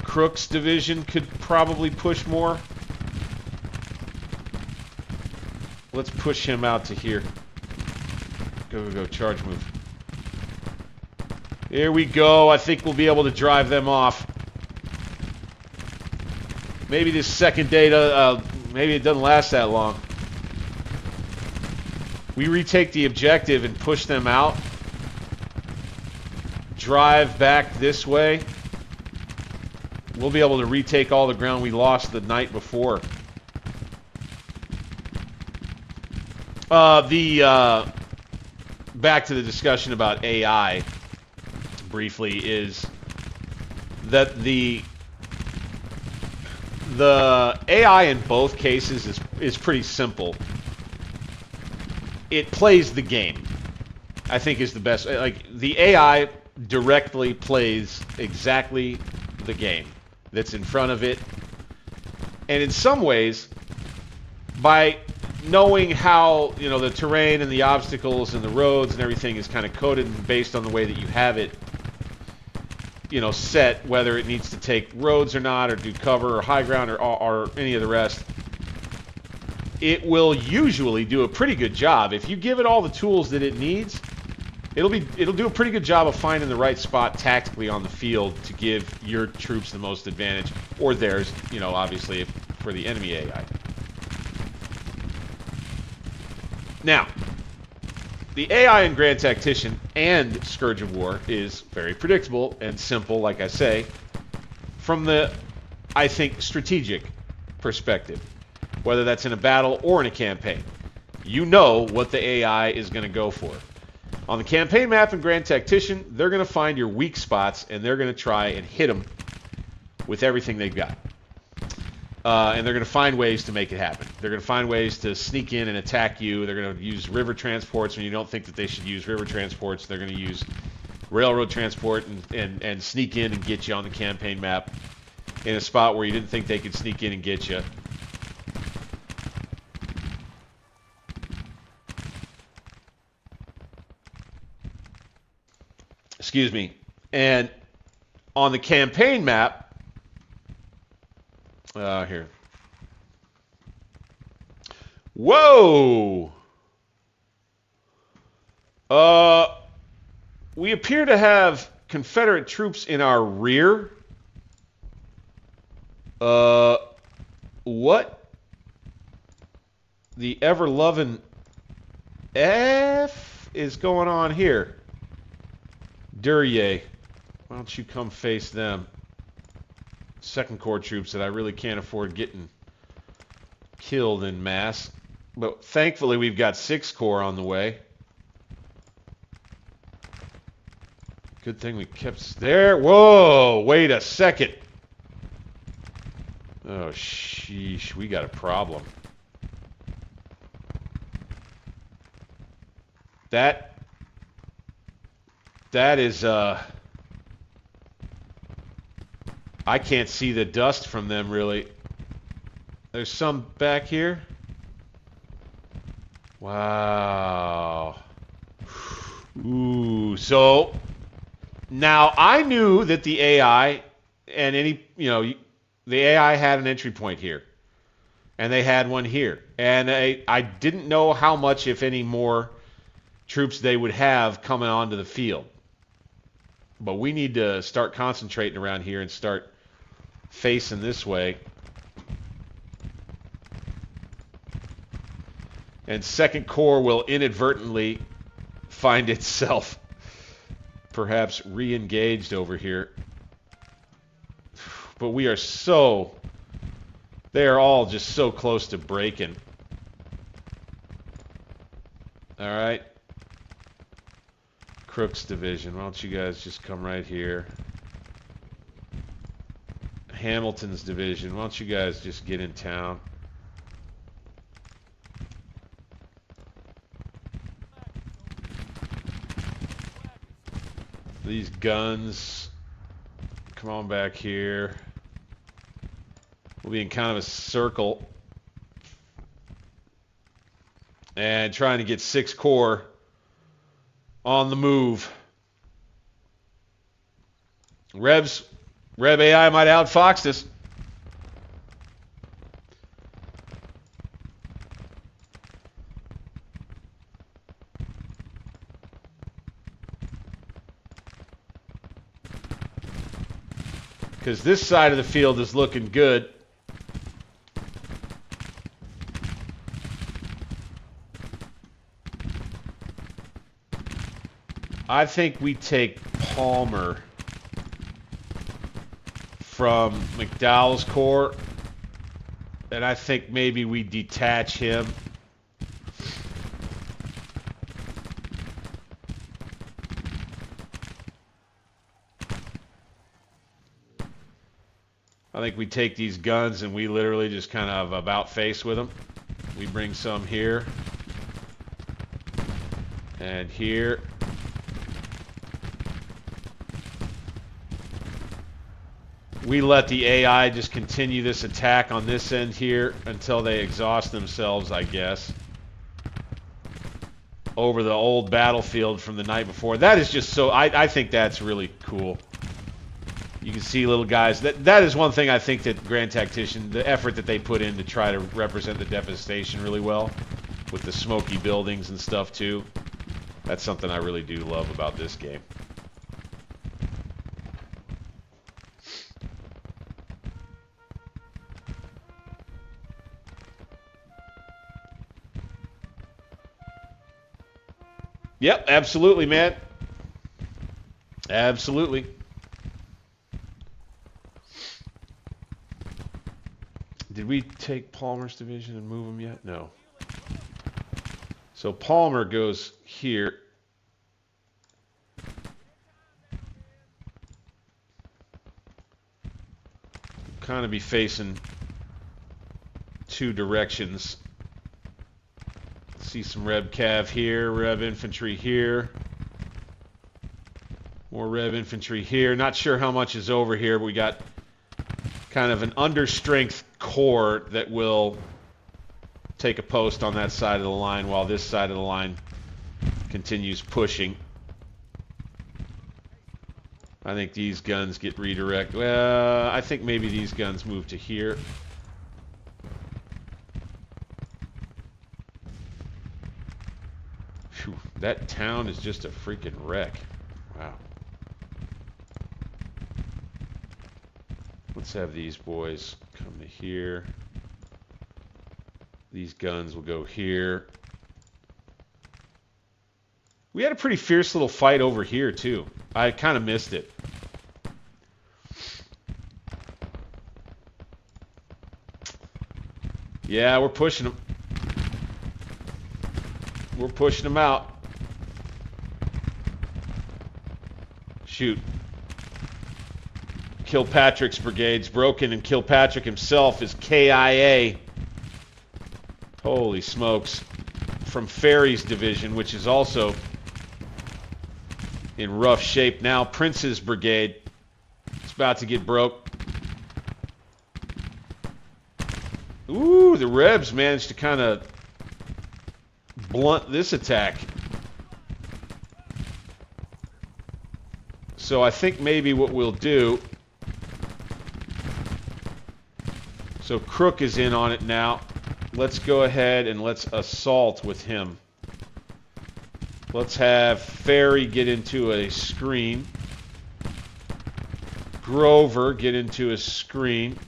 Crook's division could probably push more. Let's push him out to here. Go, go, go. Charge move. Here we go. I think we'll be able to drive them off. Maybe this second day maybe it doesn't last that long. We retake the objective and push them out. Drive back this way. We'll be able to retake all the ground we lost the night before. Back to the discussion about AI briefly is that the AI in both cases is pretty simple. It plays the game, I think, is the best. Like, the AI directly plays exactly the game that's in front of it. And in some ways, by knowing how, you know, the terrain and the obstacles and the roads and everything is kind of coded and based on the way that you have it, you know, set, whether it needs to take roads or not, or do cover or high ground or any of the rest, it will usually do a pretty good job. If you give it all the tools that it needs, it'll do a pretty good job of finding the right spot tactically on the field to give your troops the most advantage, or theirs, you know, obviously for the enemy AI. Now, the AI in Grand Tactician and Scourge of War is very predictable and simple, like I say, from the, I think, strategic perspective. Whether that's in a battle or in a campaign. You know what the AI is going to go for. On the campaign map in Grand Tactician, they're going to find your weak spots, and they're going to try and hit them with everything they've got. And they're going to find ways to make it happen. They're going to find ways to sneak in and attack you. They're going to use river transports when you don't think that they should use river transports. They're going to use railroad transport and sneak in and get you on the campaign map in a spot where you didn't think they could sneak in and get you. Excuse me. And on the campaign map, here. Whoa! We appear to have Confederate troops in our rear. What the ever-loving F is going on here? Duryea, why don't you come face them? Second Corps troops that I really can't afford getting killed en masse. But thankfully we've got 6th Corps on the way. Good thing we kept there. Whoa, wait a second. Oh, sheesh, we got a problem. That is, I can't see the dust from them, really. There's some back here. Wow. Ooh, so now I knew that the AI and any, you know, the AI had an entry point here. And they had one here. And I didn't know how much, if any, more troops they would have coming onto the field. But we need to start concentrating around here and start facing this way. And 2nd Corps will inadvertently find itself perhaps re-engaged over here. But we are so... They are all just so close to breaking. All right. Crook's division, why don't you guys just come right here? Hamilton's division, why don't you guys just get in town? These guns, come on back here. We'll be in kind of a circle. And trying to get 6th Corps on the move. Rev AI might have outfoxed us. Because this side of the field is looking good. I think we take Palmer from McDowell's corps, and I think maybe we detach him. I think we take these guns and we literally just kind of about face with them. We bring some here and here. We let the AI just continue this attack on this end here until they exhaust themselves, I guess, over the old battlefield from the night before. That is just so, I think that's really cool. You can see little guys. That is one thing I think that Grand Tactician, the effort that they put in to try to represent the devastation really well, with the smoky buildings and stuff too. That's something I really do love about this game. Yep, absolutely, man. Absolutely. Did we take Palmer's division and move him yet? No. So Palmer goes here. Kind of be facing two directions. See some Reb Cav here, Reb Infantry here. More Reb Infantry here. Not sure how much is over here, but we got kind of an understrength corps that will take a post on that side of the line while this side of the line continues pushing. I think these guns get redirected. Well, I think maybe these guns move to here. Whew, that town is just a freaking wreck. Wow. Let's have these boys come to here. These guns will go here. We had a pretty fierce little fight over here, too. I kind of missed it. Yeah, we're pushing them. We're pushing them out. Shoot. Kilpatrick's brigade's broken, and Kilpatrick himself is KIA. Holy smokes. From Ferry's division, which is also in rough shape now. Prince's brigade is about to get broke. Ooh, the Rebs managed to kind of blunt this attack. So I think maybe what we'll do... So Crook is in on it now. Let's go ahead and let's assault with him. Let's have Ferry get into a screen. Grover get into a screen.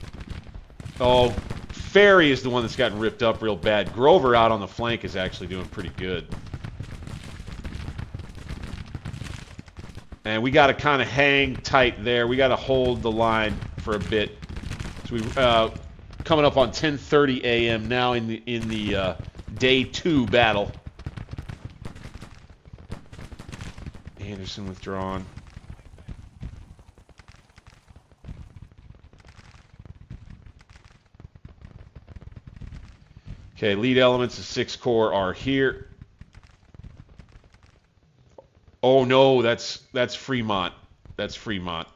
Oh, Ferry is the one that's gotten ripped up real bad. Grover out on the flank is actually doing pretty good. And we got to kind of hang tight there. We got to hold the line for a bit. So we coming up on 10:30 a.m. now in the day 2 battle. Anderson withdrawn. Okay, lead elements of 6 Corps are here. Oh no, that's Fremont. That's Fremont.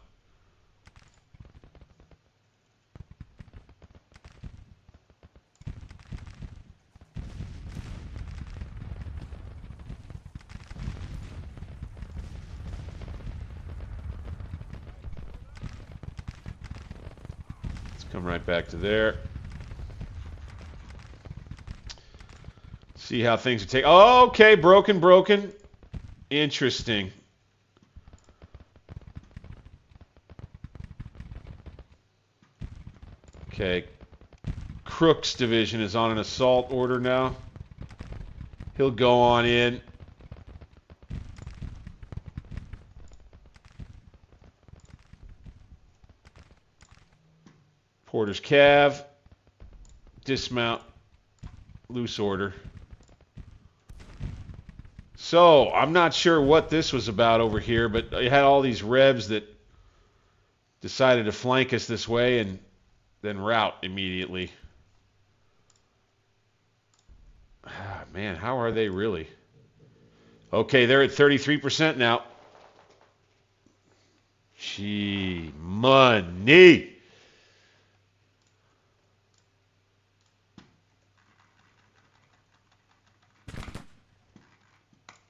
Come right back to there. See how things are taking. Oh, okay, broken. Interesting. Okay. Crook's division is on an assault order now. He'll go on in. Porter's Cav. Dismount. Loose order. So, I'm not sure what this was about over here, but it had all these Rebs that decided to flank us this way and then rout immediately. Ah, man, how are they really? Okay, they're at 33% now. Gee, money.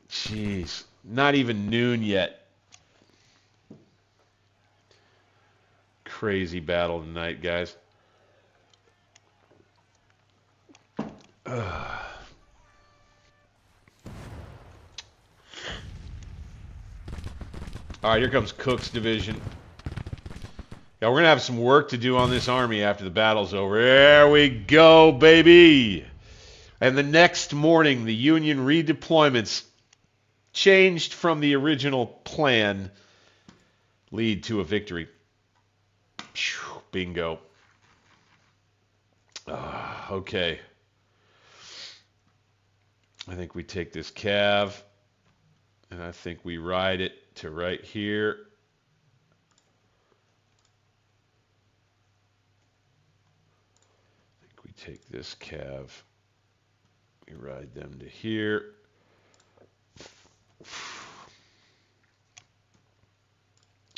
Jeez, not even noon yet. Crazy battle tonight, guys. All right, here comes Cook's division. Yeah, we're going to have some work to do on this army after the battle's over. There we go, baby. And the next morning, the Union redeployments changed from the original plan, lead to a victory. Bingo. Okay. I think we take this Cav, and I think we ride it to right here. I think we take this Cav, we ride them to here.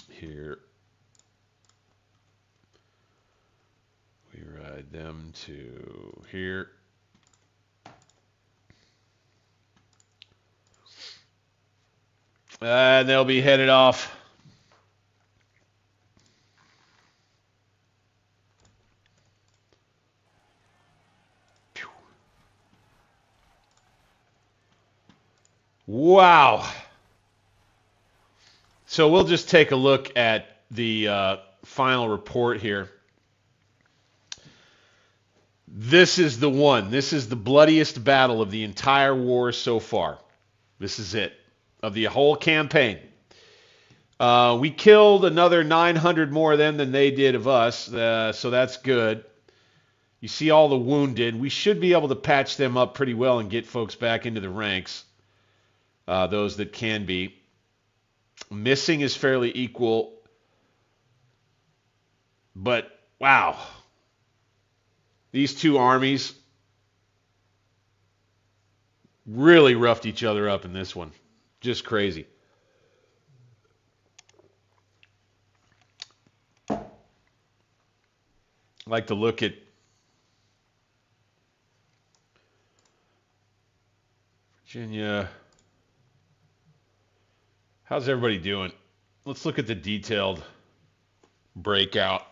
Here. We ride them to here. And they'll be headed off. Wow. So we'll just take a look at the final report here. This is the one. This is the bloodiest battle of the entire war so far. This is it. Of the whole campaign. We killed another 900 more of them than they did of us, so that's good. You see all the wounded. We should be able to patch them up pretty well and get folks back into the ranks, those that can be. Missing is fairly equal, but wow. These two armies really roughed each other up in this one. Just crazy. I like to look at Virginia. How's everybody doing? Let's look at the detailed breakout.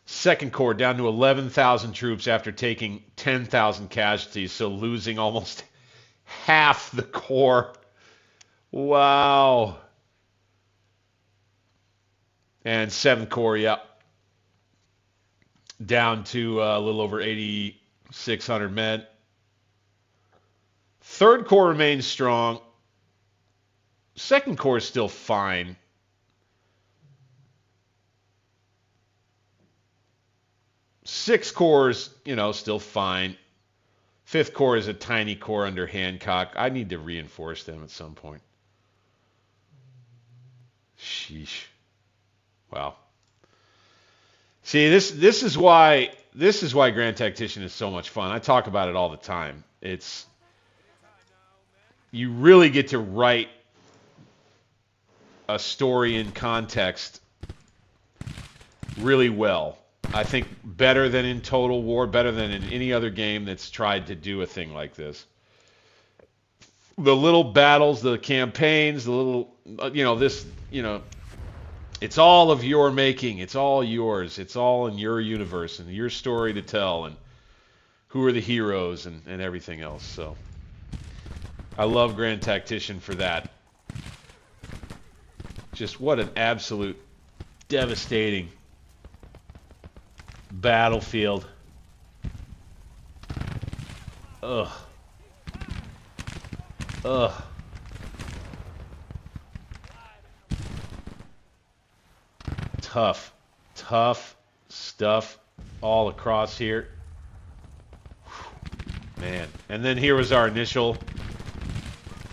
Second Corps down to 11,000 troops after taking 10,000 casualties, so losing almost half the corps. Wow. And 7th Corps, yep. Down to a little over 8,600 men. 3rd Corps remains strong. 2nd Corps is still fine. Sixth Corps is, still fine. 5th Corps is a tiny corps under Hancock. I need to reinforce them at some point. Sheesh. Wow. See, this is why Grand Tactician is so much fun. I talk about it all the time. You really get to write a story in context really well. I think better than in Total War, better than in any other game that's tried to do a thing like this. The little battles, the campaigns, the little, it's all of your making. It's all yours. It's all in your universe and your story to tell and who are the heroes and everything else. So I love Grand Tactician for that. Just what an absolute devastating battlefield. Ugh. Ugh. Tough stuff all across here. Man. And then here was our initial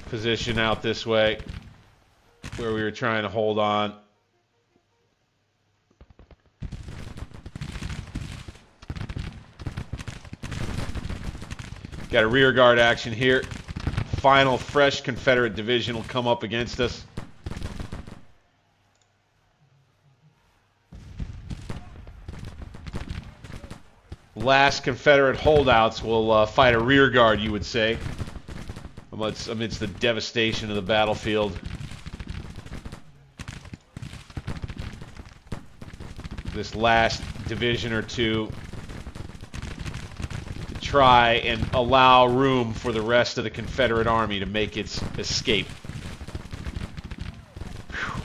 position out this way, where we were trying to hold on. Got a rear guard action here. Final fresh Confederate division will come up against us. Last Confederate holdouts will fight a rear guard, you would say, amidst the devastation of the battlefield. This last division or two to try and allow room for the rest of the Confederate Army to make its escape. Whew.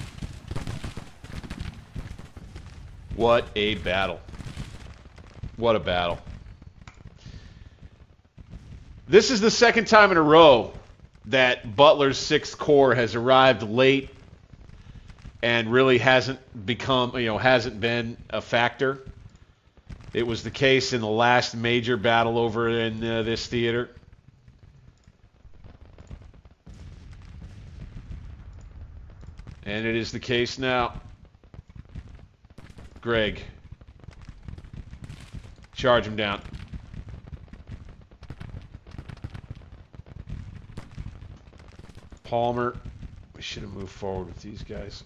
What a battle. What a battle. This is the second time in a row that Butler's 6th Corps has arrived late and really hasn't been a factor. It was the case in the last major battle over in this theater. And it is the case now. Greg. Charge him down. Palmer. We should have moved forward with these guys.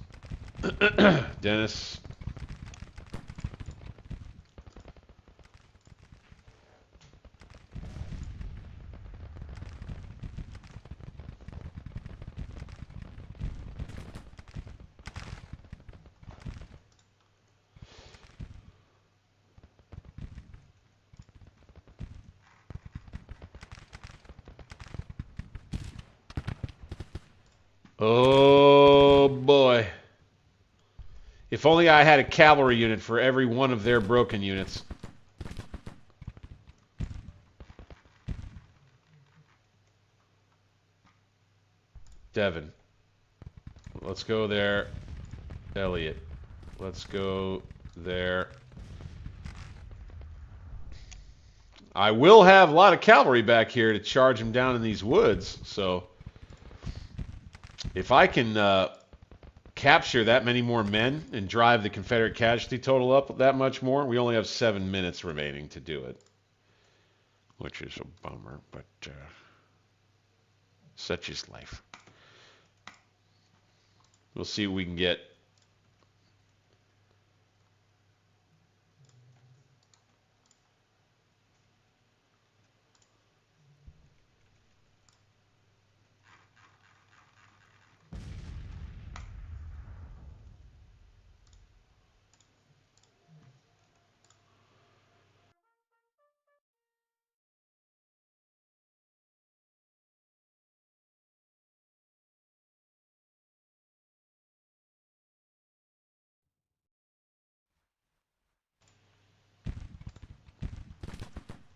Dennis. Oh boy. If only I had a cavalry unit for every one of their broken units. Devon. Let's go there. Elliot. Let's go there. I will have a lot of cavalry back here to charge them down in these woods, so if I can capture that many more men and drive the Confederate casualty total up that much more, we only have 7 minutes remaining to do it, which is a bummer, but such is life. We'll see what we can get.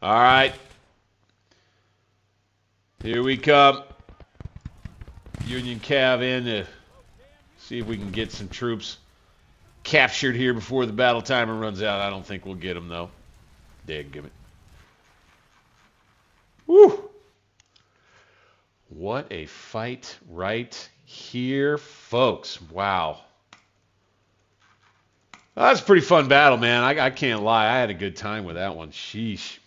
All right. Here we come. Union Cav in to see if we can get some troops captured here before the battle timer runs out. I don't think we'll get them, though. Dadgummit. Woo! What a fight right here, folks. Wow. That's a pretty fun battle, man. I can't lie. I had a good time with that one. Sheesh.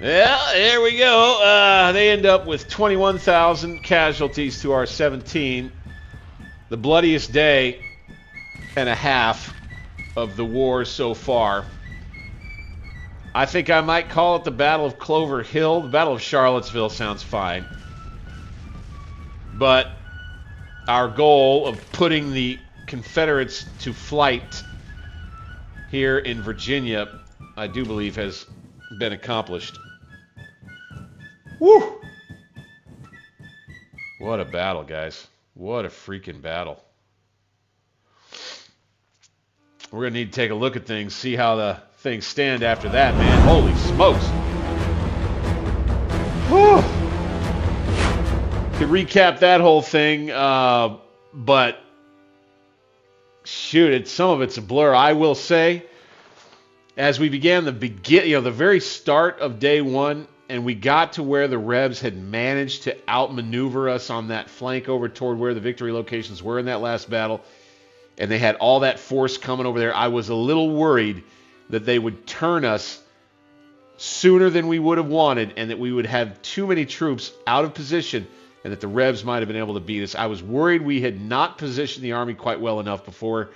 Yeah, there we go. They end up with 21,000 casualties to our 17. The bloodiest day and a half of the war so far. I think I might call it the Battle of Clover Hill. The Battle of Charlottesville sounds fine. But our goal of putting the Confederates to flight here in Virginia, I do believe, has been accomplished. Woo! What a battle, guys. What a freaking battle. We're going to need to take a look at things, see how the things stand after that, man. Holy smokes. Woo! to recap that whole thing, but shoot, some of it's a blur. I will say, as we began the very start of day one, and we got to where the Rebs had managed to outmaneuver us on that flank over toward where the victory locations were in that last battle, and they had all that force coming over there, I was a little worried that they would turn us sooner than we would have wanted, and that we would have too many troops out of position, and that the Rebs might have been able to beat us. I was worried we had not positioned the Army quite well enough before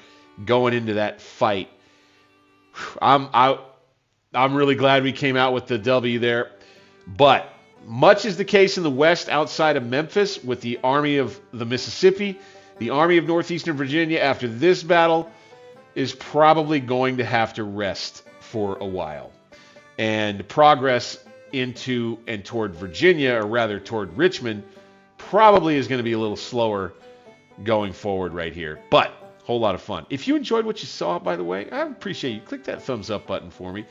going into that fight. I'm really glad we came out with the W there. But much is the case in the West outside of Memphis with the Army of the Mississippi. The Army of Northeastern Virginia, after this battle, is probably going to have to rest for a while. And progress into and toward Virginia, or rather toward Richmond, probably is going to be a little slower going forward right here. But a whole lot of fun. If you enjoyed what you saw, by the way, I appreciate you. Click that thumbs up button for me.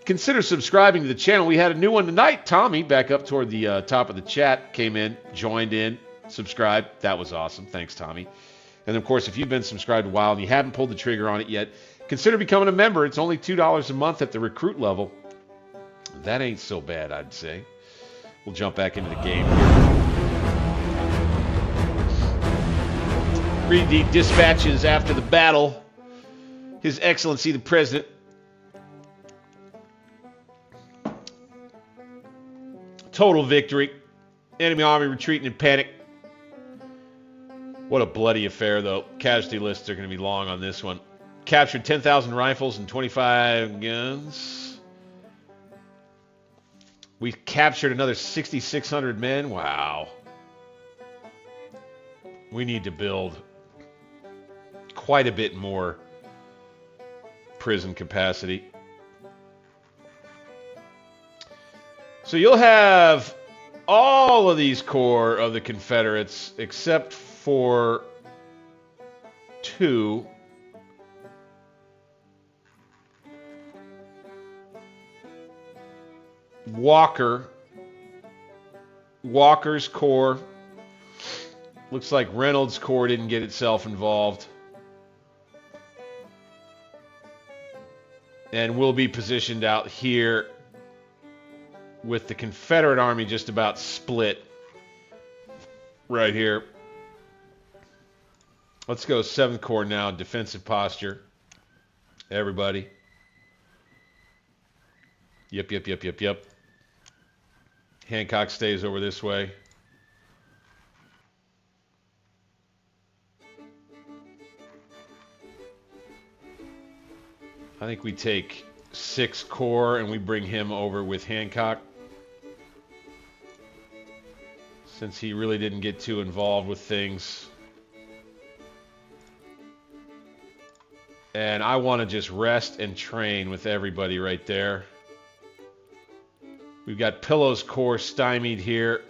Consider subscribing to the channel. We had a new one tonight. Tommy, back up toward the top of the chat, came in, joined in, subscribed. That was awesome. Thanks, Tommy. And, of course, if you've been subscribed a while and you haven't pulled the trigger on it yet, consider becoming a member. It's only $2 a month at the recruit level. That ain't so bad, I'd say. We'll jump back into the game here. Read the dispatches after the battle. His Excellency the President. Total victory. Enemy army retreating in panic. What a bloody affair, though. Casualty lists are going to be long on this one. Captured 10,000 rifles and 25 guns. We captured another 6,600 men. Wow. We need to build quite a bit more prison capacity. So you'll have all of these corps of the Confederates except for two. Walker's corps. Looks like Reynolds' corps didn't get itself involved. And we'll be positioned out here with the Confederate Army just about split right here. Let's go 7th Corps now, defensive posture. Everybody. Yep. Hancock stays over this way. I think we take 6th Corps and we bring him over with Hancock, since he really didn't get too involved with things. And I want to just rest and train with everybody right there. We've got Pillow's Corps stymied here.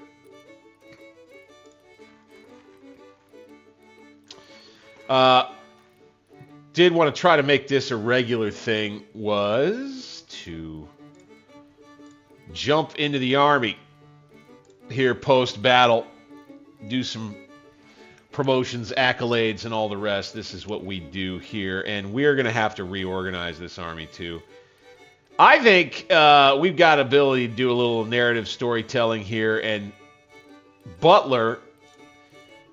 Did want to try to make this a regular thing, was to jump into the Army here post-battle, do some promotions, accolades, and all the rest. This is what we do here, and we're going to have to reorganize this Army too. I think we've got ability to do a little narrative storytelling here, and Butler,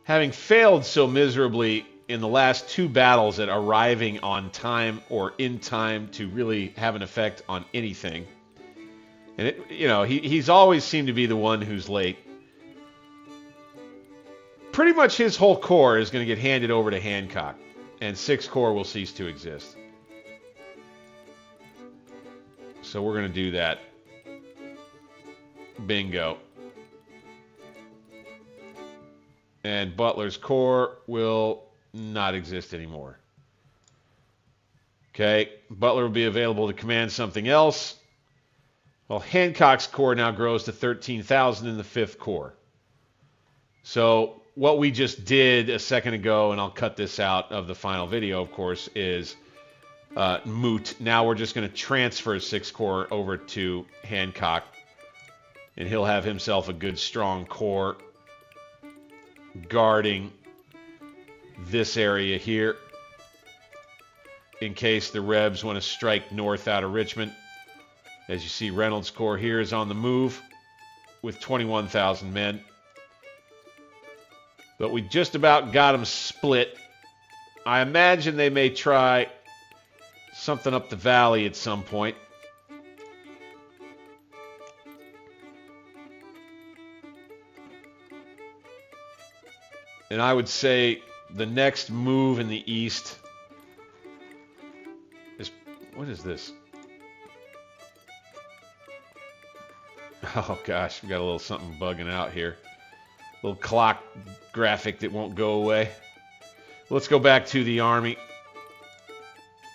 having failed so miserably in the last 2 battles at arriving on time or in time to really have an effect on anything. And, he's always seemed to be the one who's late. Pretty much his whole corps is going to get handed over to Hancock, and 6th Corps will cease to exist. So we're going to do that. Bingo. And Butler's corps will not exist anymore. Okay, Butler will be available to command something else. Well, Hancock's corps now grows to 13,000 in the 5th Corps. So what we just did a second ago, and I'll cut this out of the final video, of course, is moot. Now we're just going to transfer 6th Corps over to Hancock, and he'll have himself a good, strong corps guarding this area here in case the Rebs want to strike north out of Richmond. As you see, Reynolds' Corps here is on the move with 21,000 men. But we just about got them split. I imagine they may try something up the valley at some point. And I would say the next move in the east is... What is this? Oh gosh, we got a little something bugging out here. A little clock graphic that won't go away. Let's go back to the Army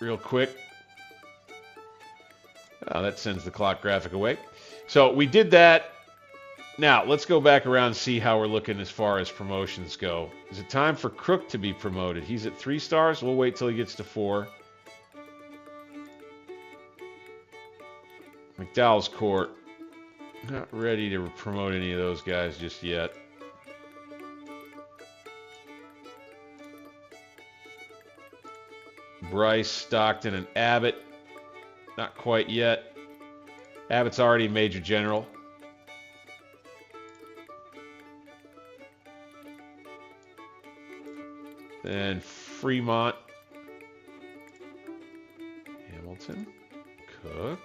real quick. Oh, that sends the clock graphic away. So we did that. Now, let's go back around and see how we're looking as far as promotions go. Is it time for Crook to be promoted? He's at 3 stars. We'll wait till he gets to 4. McDowell's Corps. Not ready to promote any of those guys just yet. Bryce, Stockton, and Abbott. Not quite yet. Abbott's already Major General. Then Fremont. Hamilton. Cook.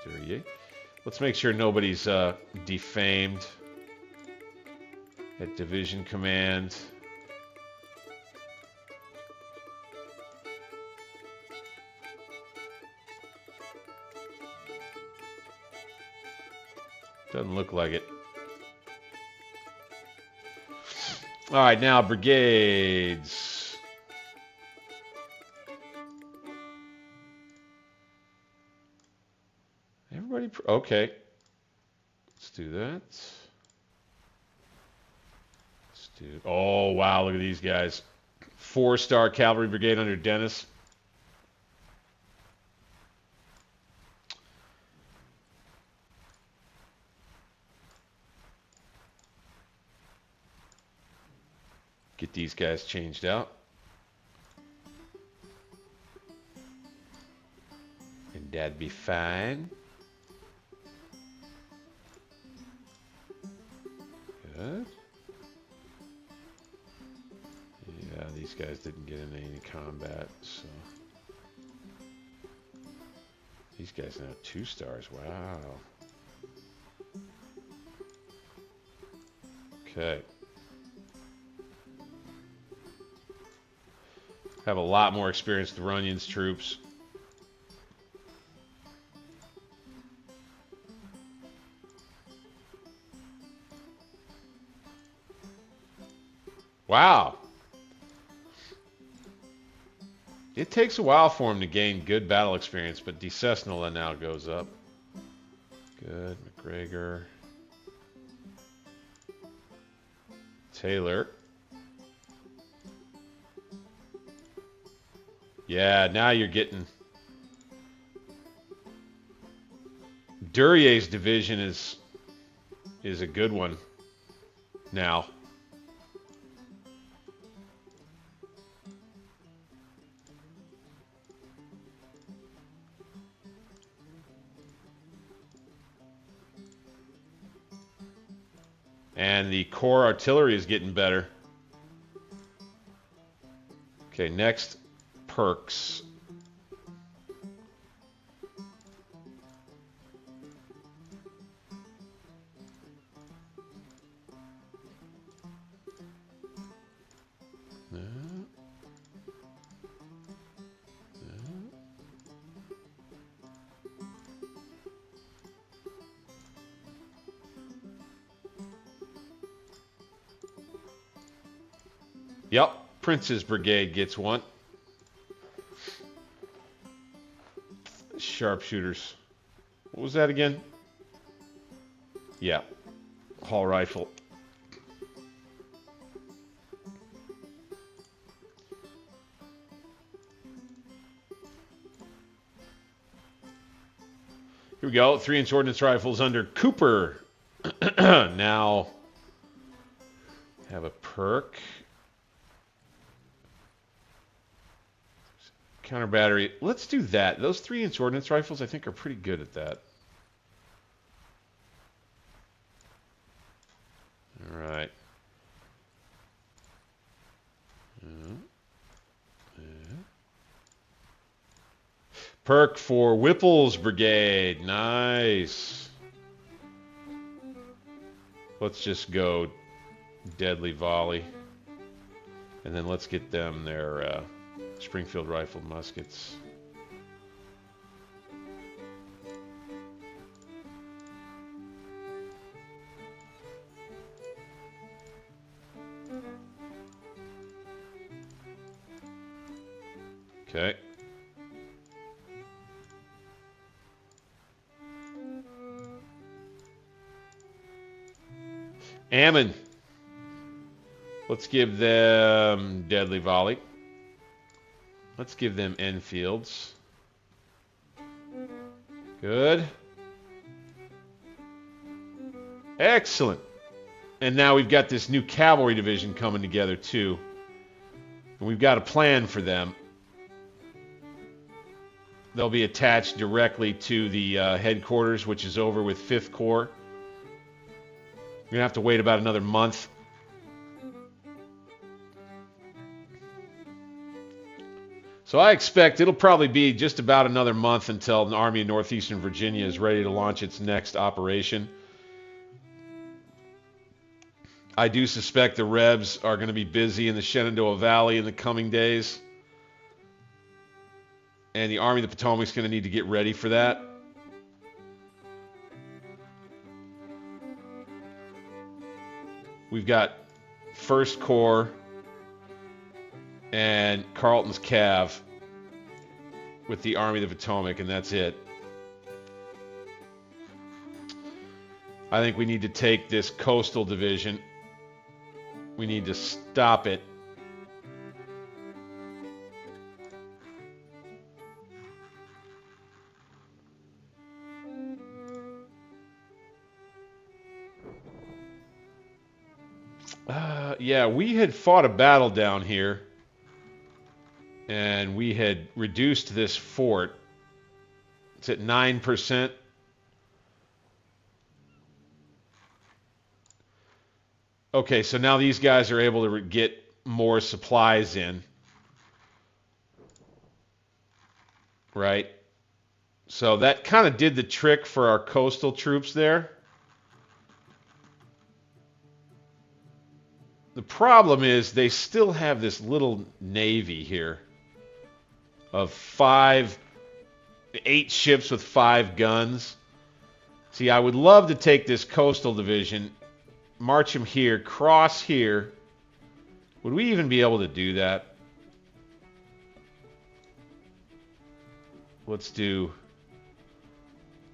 Duryea. Let's make sure nobody's defamed at Division Command. Doesn't look like it. All right, now brigades. Everybody, okay. Let's do that. Let's do. Oh wow! Look at these guys. 4-star cavalry brigade under Dennis. Get these guys changed out. And that'd be fine. Good. Yeah, these guys didn't get into any combat, so. These guys now 2 stars. Wow. Okay. Have a lot more experience than Runyon's troops. Wow. It takes a while for him to gain good battle experience, but DeCessnola now goes up. Good. McGregor. Taylor. Yeah, now you're getting... Duryea's division is a good one now. And the Corps artillery is getting better. Okay, next... Perks. Yep, Prince's Brigade gets one. Sharpshooters. What was that again? Yeah. Hall rifle. Here we go. 3-inch ordnance rifles under Cooper. Now, Have a perk. Counter battery. Let's do that. Those 3-inch ordnance rifles, I think, are pretty good at that. All right. Perk for Whipple's Brigade. Nice. Let's just go deadly volley. And then let's get them their Springfield rifled muskets. Okay. Ammon. Let's give them deadly volley. Let's give them Enfields. Good. Excellent. And now we've got this new cavalry division coming together too. And we've got a plan for them. They'll be attached directly to the headquarters, which is over with 5th Corps. We're going to have to wait about another month. So I expect it'll probably be just about another month until the Army of Northeastern Virginia is ready to launch its next operation. I do suspect the Rebs are going to be busy in the Shenandoah Valley in the coming days. And the Army of the Potomac is going to need to get ready for that. We've got 1st Corps and Carleton's Cav with the Army of the Potomac, and that's it. I think we need to take this coastal division. We need to stop it. Yeah, we had fought a battle down here, and we had reduced this fort. It's at 9%. Okay, so now these guys are able to get more supplies in. Right? So that kind of did the trick for our coastal troops there. The problem is they still have this little navy here of 8 ships with 5 guns. See, I would love to take this coastal division, march them here, cross here. Would we even be able to do that? Let's do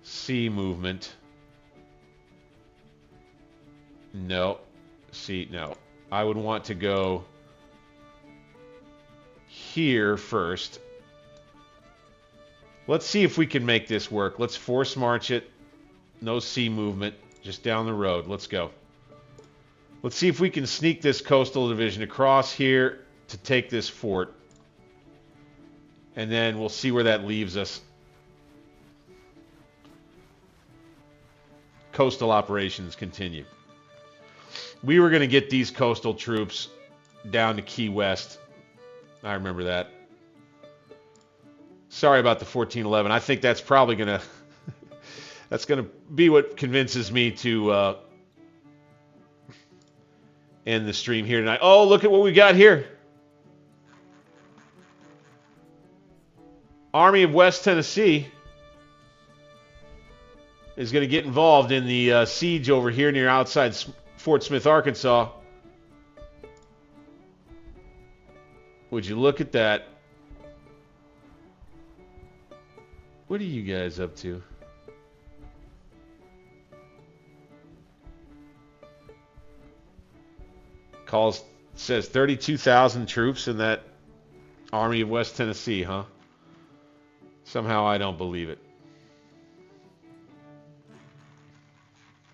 sea movement. No. Sea, no. I would want to go here first. Let's see if we can make this work. Let's force march it. No sea movement. Just down the road. Let's go. Let's see if we can sneak this coastal division across here to take this fort. And then we'll see where that leaves us. Coastal operations continue. We were going to get these coastal troops down to Key West. I remember that. Sorry about the 1411. I think that's probably going to that's going to be what convinces me to end the stream here tonight. Oh, look at what we got here. Army of West Tennessee is going to get involved in the siege over here near outside Fort Smith, Arkansas. Would you look at that? What are you guys up to? Calls says 32,000 troops in that Army of West Tennessee, huh? Somehow I don't believe it.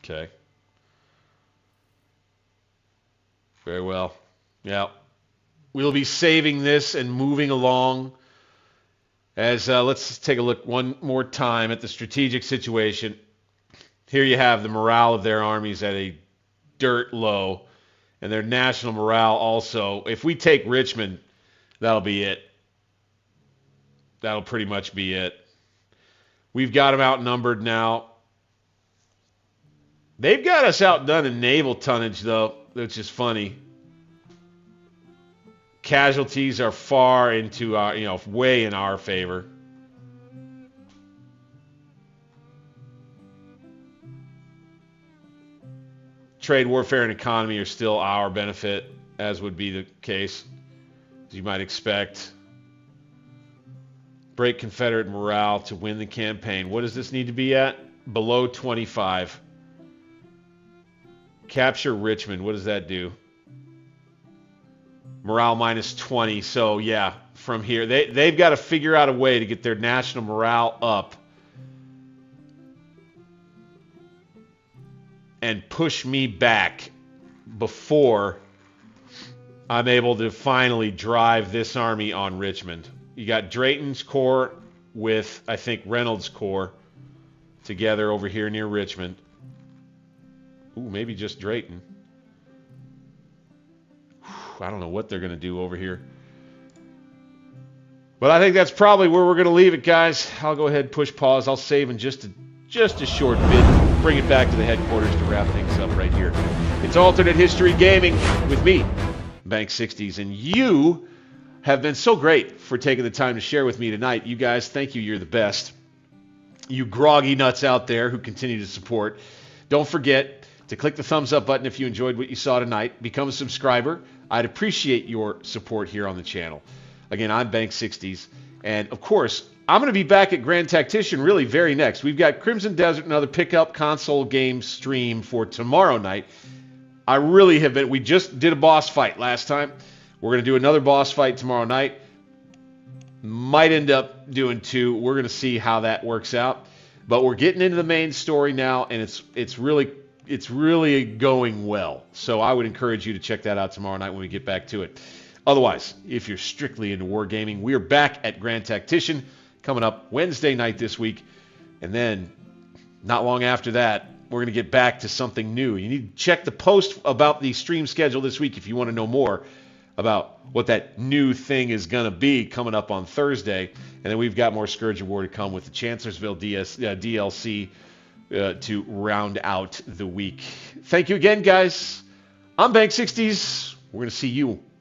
Okay. Very well. Yeah. We'll be saving this and moving along. As let's take a look one more time at the strategic situation. Here you have the morale of their armies at a dirt low, and their national morale also. If we take Richmond, that'll be it. That'll pretty much be it. We've got them outnumbered now. They've got us outdone in naval tonnage, though, which is funny. Casualties are far into our, way in our favor. Trade, warfare, and economy are still our benefit, as would be the case, as you might expect. Break Confederate morale to win the campaign. What does this need to be at? Below 25. Capture Richmond. What does that do? Morale minus 20. So, yeah, from here. They've got to figure out a way to get their national morale up and push me back before I'm able to finally drive this army on Richmond. You got Drayton's Corps with, I think, Reynolds' Corps together over here near Richmond. Ooh, maybe just Drayton. I don't know what they're going to do over here. But I think that's probably where we're going to leave it, guys. I'll go ahead and push pause. I'll save in just a short bit. Bring it back to the headquarters to wrap things up right here. It's Alternate History Gaming with me, Bank 60s, and you have been so great for taking the time to share with me tonight. You guys, thank you. You're the best. You groggy nuts out there who continue to support. Don't forget to click the thumbs up button if you enjoyed what you saw tonight. Become a subscriber. I'd appreciate your support here on the channel. Again, I'm Bank 60s. And, of course, I'm going to be back at Grand Tactician really very next. We've got Crimson Desert, another pickup console game stream for tomorrow night. I really have been... We just did a boss fight last time. We're going to do another boss fight tomorrow night. Might end up doing 2. We're going to see how that works out. But we're getting into the main story now, and it's really going well. So I would encourage you to check that out tomorrow night when we get back to it. Otherwise, if you're strictly into wargaming, we're back at Grand Tactician coming up Wednesday night this week. And then, not long after that, we're going to get back to something new. You need to check the post about the stream schedule this week if you want to know more about what that new thing is going to be coming up on Thursday. And then we've got more Scourge of War to come with the Chancellorsville DLC to round out the week. Thank you again, guys. I'm Bank 60s. We're going to see you